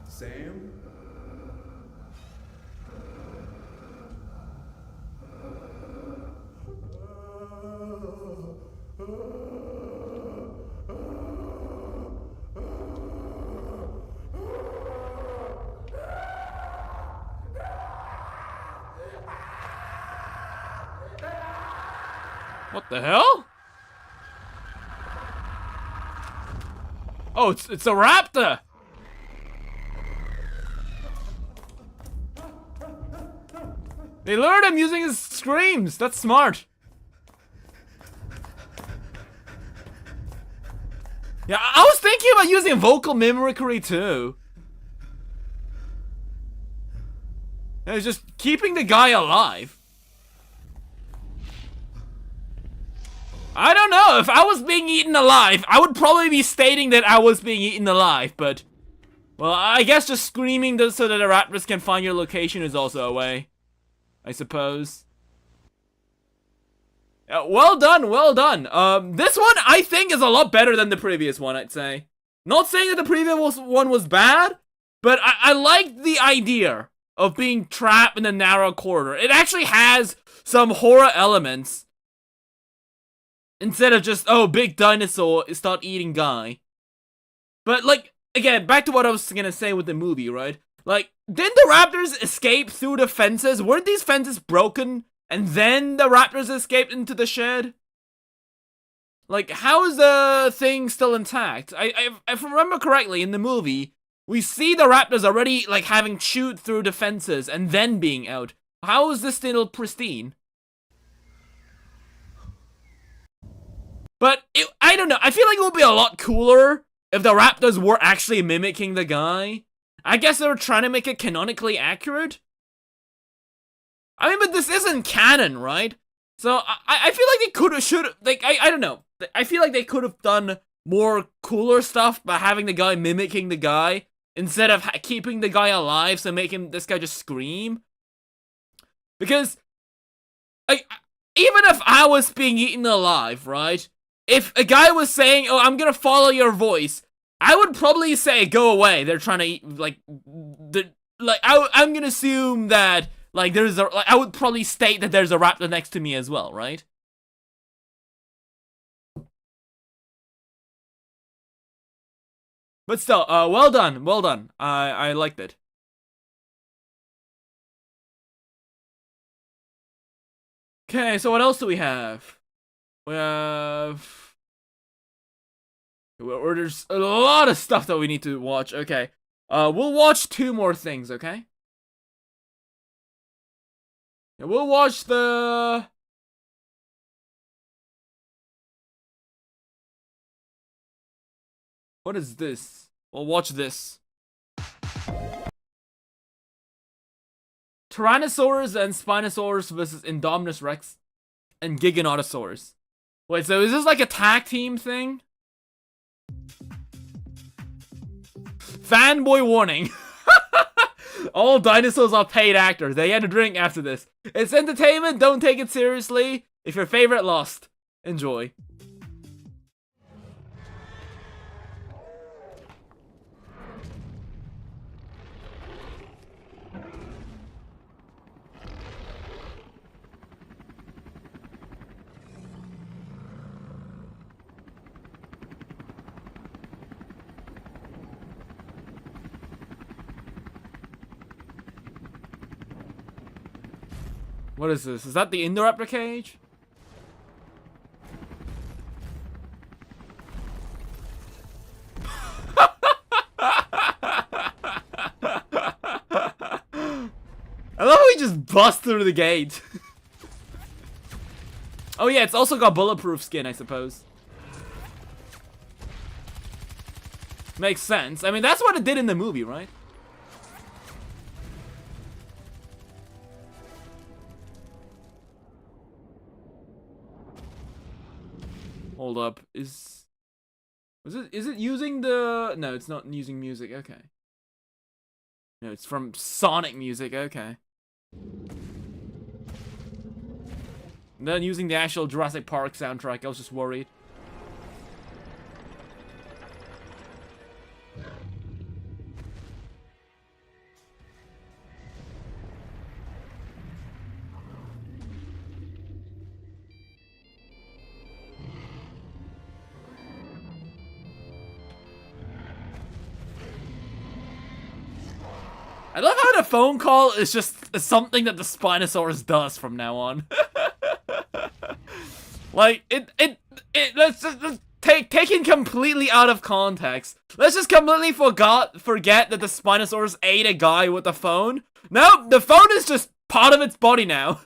Sam? What the hell? Oh, it's a raptor! They lured him using his screams. That's smart. Yeah, I was thinking about using vocal mimicry too. It was just keeping the guy alive. I don't know, if I was being eaten alive, I would probably be stating that I was being eaten alive, but... Well, I guess just screaming so that the raptors can find your location is also a way. I suppose. Well done, well done. This one, I think, is a lot better than the previous one, I'd say. Not saying that the previous one was bad, but I like the idea of being trapped in a narrow corridor. It actually has some horror elements. Instead of just, oh, big dinosaur start eating guy. But, like, again, back to what I was gonna say with the movie, right? Like, didn't the raptors escape through the fences? Weren't these fences broken? And then the raptors escaped into the shed? Like, how is the thing still intact? If I remember correctly, in the movie, we see the raptors already, like, having chewed through the fences and then being out. How is this still pristine? But, I don't know, I feel like it would be a lot cooler if the raptors were actually mimicking the guy. I guess they were trying to make it canonically accurate. I mean, but this isn't canon, right? So I feel like they could have, should, like, I don't know. I feel like they could have done more cooler stuff by having the guy mimicking the guy instead of keeping the guy alive, so making this guy just scream. Because, like, even if I was being eaten alive, right? If a guy was saying, "Oh, I'm gonna follow your voice," I would probably say, "Go away." They're trying to eat, I'm gonna assume that, like, I would probably state that there's a raptor next to me as well, right? But still, well done, well done. I liked it. Okay, so what else do we have? We have... Well, there's a lot of stuff that we need to watch. Okay, we'll watch 2 more things, okay? Yeah, we'll watch the... What is this? We'll watch this. Tyrannosaurus and Spinosaurus versus Indominus Rex and Giganotosaurus. Wait, so is this like a tag team thing? Fanboy warning. All dinosaurs are paid actors. They had a drink after this. It's entertainment. Don't take it seriously. If your favorite lost, enjoy. What is this? Is that the Indoraptor cage? I love how he just busts through the gate. Oh yeah, it's also got bulletproof skin, I suppose. Makes sense. I mean, that's what it did in the movie, right? Hold up. Is it using the... No, it's not using music. Okay. No, it's from Sonic music. Okay. And then using the actual Jurassic Park soundtrack. I was just worried. I love how the phone call is just something that the Spinosaurus does from now on. Like, let's just taken completely out of context. Let's just completely forget that the Spinosaurus ate a guy with the phone. No, the phone is just part of its body now.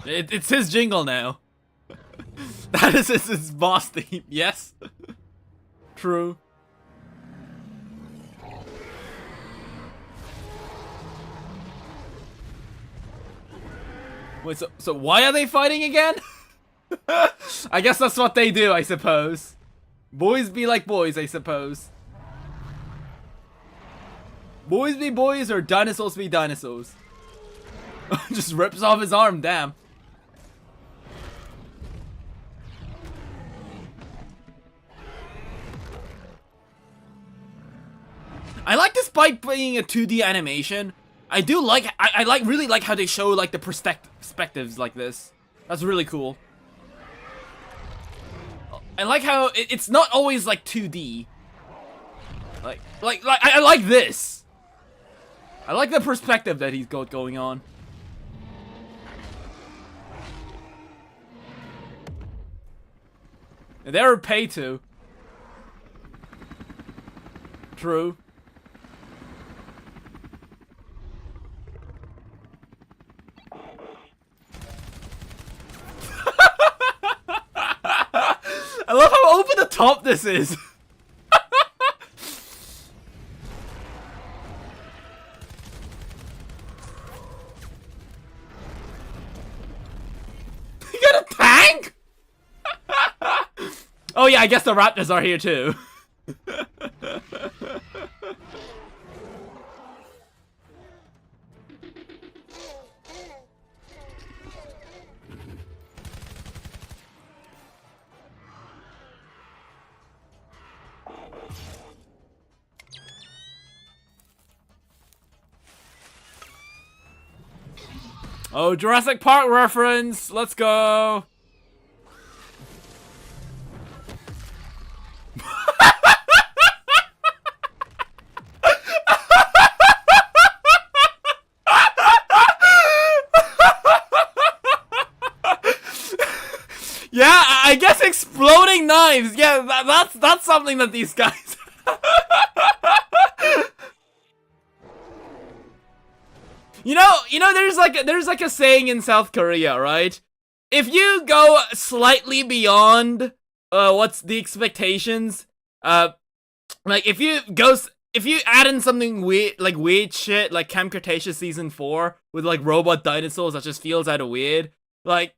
It's his jingle now. That is his boss theme. Yes. True. Wait, so why are they fighting again? I guess that's what they do, I suppose. Boys be like boys, I suppose. Boys be boys or dinosaurs be dinosaurs. Just rips off his arm, damn. I like, despite being a 2D animation, I do like, I really like how they show like the perspectives like this. That's really cool. I like how it's not always like 2D. I like this. I like the perspective that he's got going on. They were paid to. True. I love how over the top this is. You got a tank? Oh yeah, I guess the raptors are here too. Oh, Jurassic Park reference. Let's go. Yeah, I guess exploding knives. Yeah, that's something that these guys. You know, there's like a saying in South Korea, right? If you go slightly beyond what's the expectations, like if you add in something weird shit like Camp Cretaceous Season 4 with like robot dinosaurs that just feels out of weird, like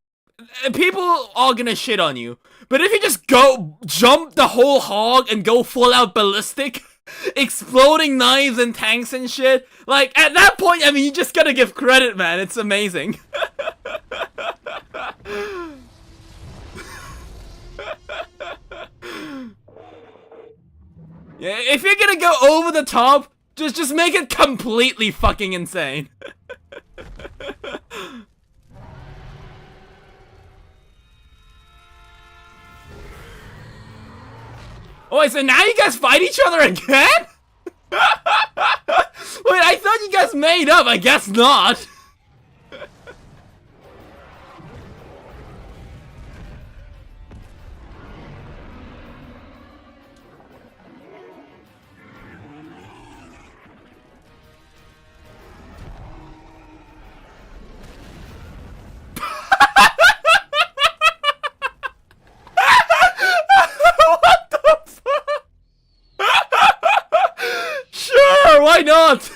people are gonna shit on you. But if you just go jump the whole hog and go full out ballistic, exploding knives and tanks and shit, like at that point, I mean, you just gotta give credit, man. It's amazing. Yeah, if you're gonna go over the top, just make it completely fucking insane. Oh, wait, so now you guys fight each other again? Wait, I thought you guys made up. I guess not. Why not?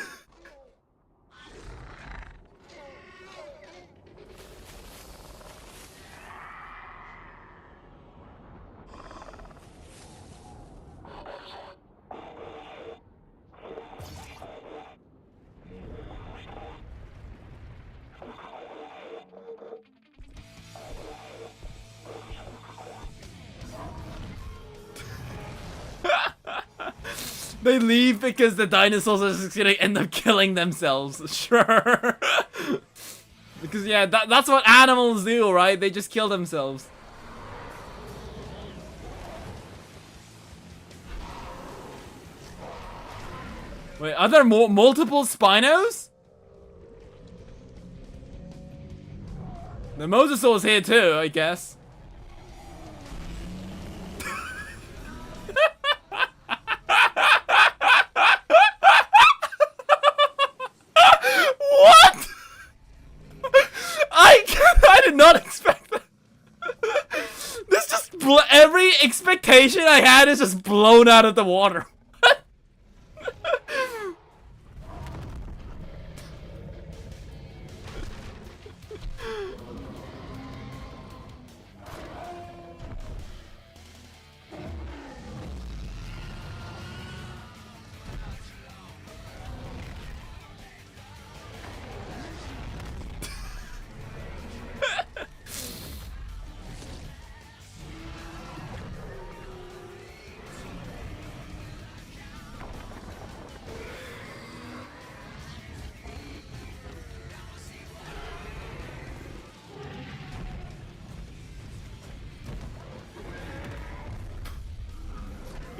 They leave because the dinosaurs are just gonna end up killing themselves. Sure. Because yeah, that's what animals do, right? They just kill themselves. Wait, are there multiple Spinos? The Mosasaur's here too, I guess. What? I did not expect that. This just every expectation I had is just blown out of the water.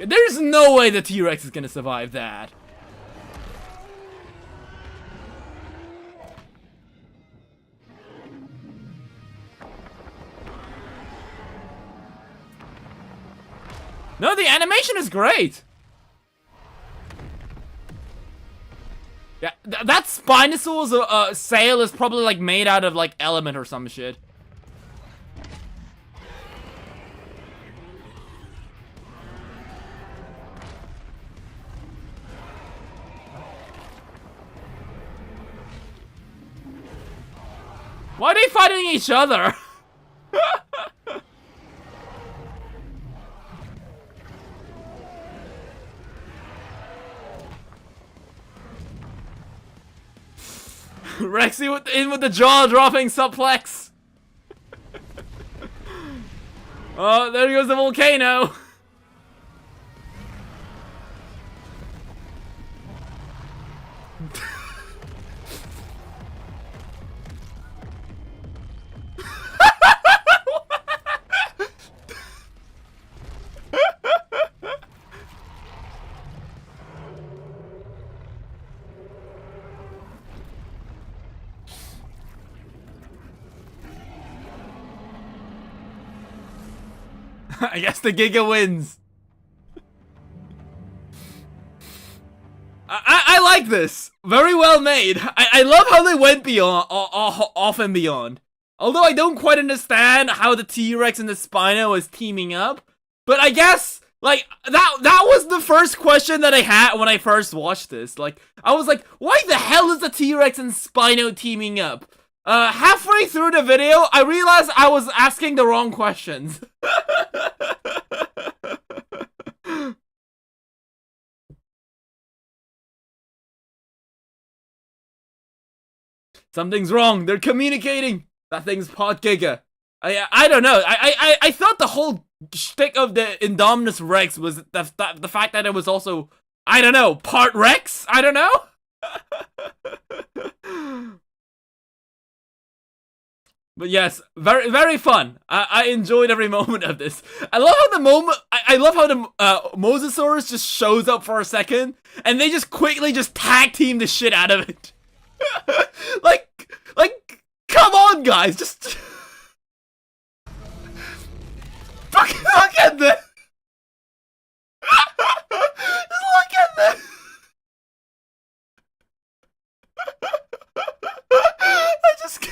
There's no way the T-Rex is gonna survive that. No, the animation is great. Yeah, that Spinosaur's sail is probably like made out of like element or some shit. Why are they fighting each other? Rexy in with the jaw-dropping suplex. Oh, there goes the volcano. I guess the Giga wins. I like this. Very well made. I love how they went beyond, off and beyond. Although I don't quite understand how the T-Rex and the Spino is teaming up. But I guess, like, that was the first question that I had when I first watched this. Like, I was like, why the hell is the T-Rex and Spino teaming up? Halfway through the video, I realized I was asking the wrong questions. Something's wrong. They're communicating. That thing's pot giga. I don't know. I thought the whole shtick of the Indominus Rex was the fact that it was also, I don't know, part Rex? I don't know. But yes, very fun. I enjoyed every moment of this. I love how I love how the Mosasaurus just shows up for a second, and they just quickly just tag team the shit out of it. like, come on, guys, just look at this. Just look at this. I just.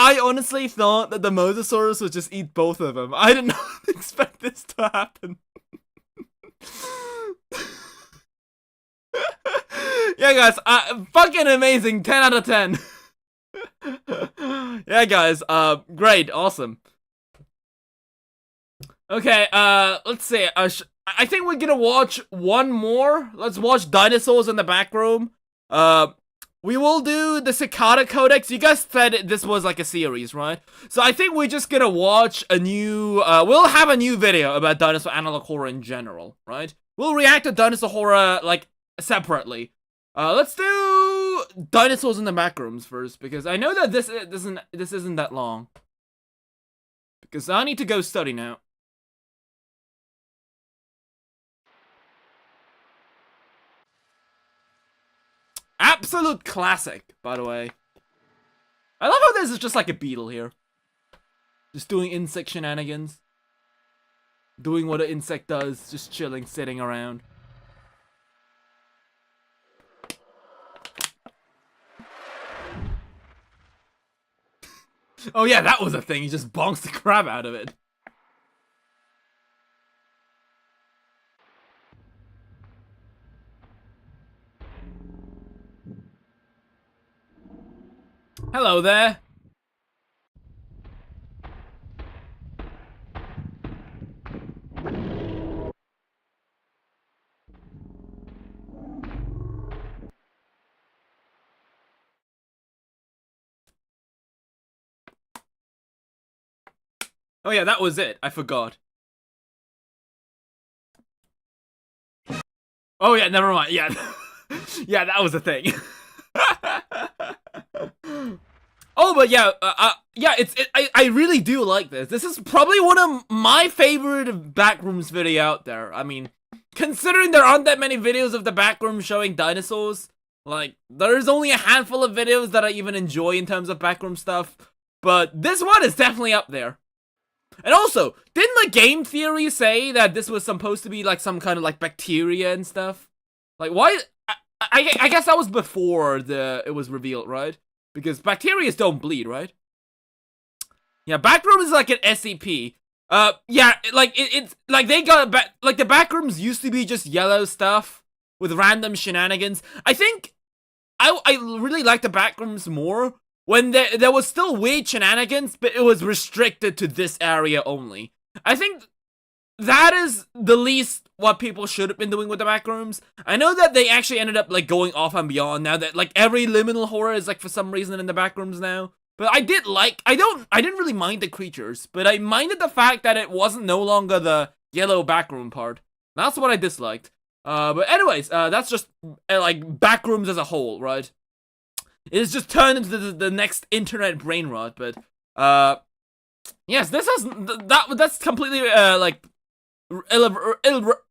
I honestly thought that the Mosasaurus would just eat both of them. I did not expect this to happen. Yeah, guys, fucking amazing. 10 out of 10. Yeah, guys, great, awesome. Okay, let's see. I think we're gonna watch one more. Let's watch Dinosaurs in the Back Room. We will do the Cicada Codex. You guys said this was like a series, right? So I think we're just gonna watch a new, we'll have a new video about dinosaur analog horror in general, right? We'll react to dinosaur horror, like, separately. Let's do Dinosaurs in the Backrooms first, because I know that this isn't that long. Because I need to go study now. Absolute classic, by the way. I love how this is just like a beetle here. Just doing insect shenanigans. Doing what an insect does, just chilling, sitting around. Oh yeah, that was a thing, he just bonks the crap out of it. Hello there. Oh yeah, that was it. I forgot. Oh yeah, never mind. Yeah. Yeah, that was a thing. Oh, but yeah, yeah, I really do like this. This is probably one of my favorite Backrooms video out there. I mean, considering there aren't that many videos of the Backroom showing dinosaurs, Like, there's only a handful of videos that I even enjoy in terms of backroom stuff, but this one is definitely up there. And also, didn't the game theory say that this was supposed to be like some kind of like bacteria and stuff? Like, why? I guess that was before it was revealed, right? Because bacteria don't bleed, right? Yeah, backroom is like an SCP. Yeah, like it's like they got like the backrooms used to be just yellow stuff with random shenanigans. I think I really like the backrooms more when there was still weird shenanigans, but it was restricted to this area only. I think that is the least what people should have been doing with the backrooms. I know that they actually ended up like going off and beyond now that like every liminal horror is like for some reason in the backrooms now. But I didn't really mind the creatures, but I minded the fact that it wasn't no longer the yellow backroom part. That's what I disliked. But anyways, that's just like backrooms as a whole, right? It has just turned into the next internet brain rot, but yes, this has that's completely like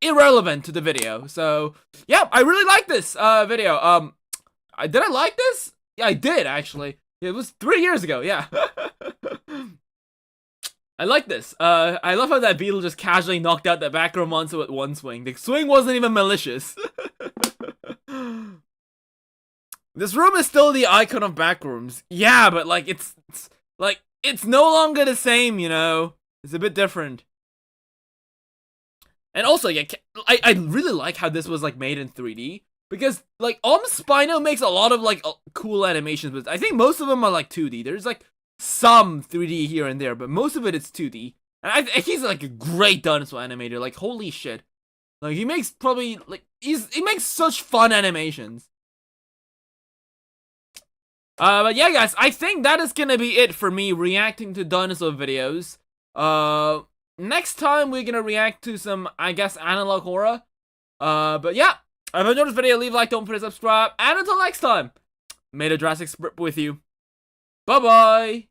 irrelevant to the video. So yeah, I really like this video. Did I like this? Yeah, I did actually. It was 3 years ago. Yeah. I like this. I love how that beetle just casually knocked out that backroom monster with one swing. The swing wasn't even malicious. This room is still the icon of backrooms. Yeah, but like it's no longer the same, you know. It's a bit different. And also, yeah, I really like how this was like made in 3D because like Spino makes a lot of like cool animations, but I think most of them are like 2D. There's like some 3D here and there, but most of it is 2D. And he's like a great dinosaur animator. Like holy shit, like he makes probably like he makes such fun animations. But yeah, guys, I think that is gonna be it for me reacting to dinosaur videos. Next time we're gonna react to some, I guess, analog horror. But yeah, if you enjoyed this video, leave a like, don't forget to subscribe, and until next time, may the Jurassic Sprint with you. Bye-bye!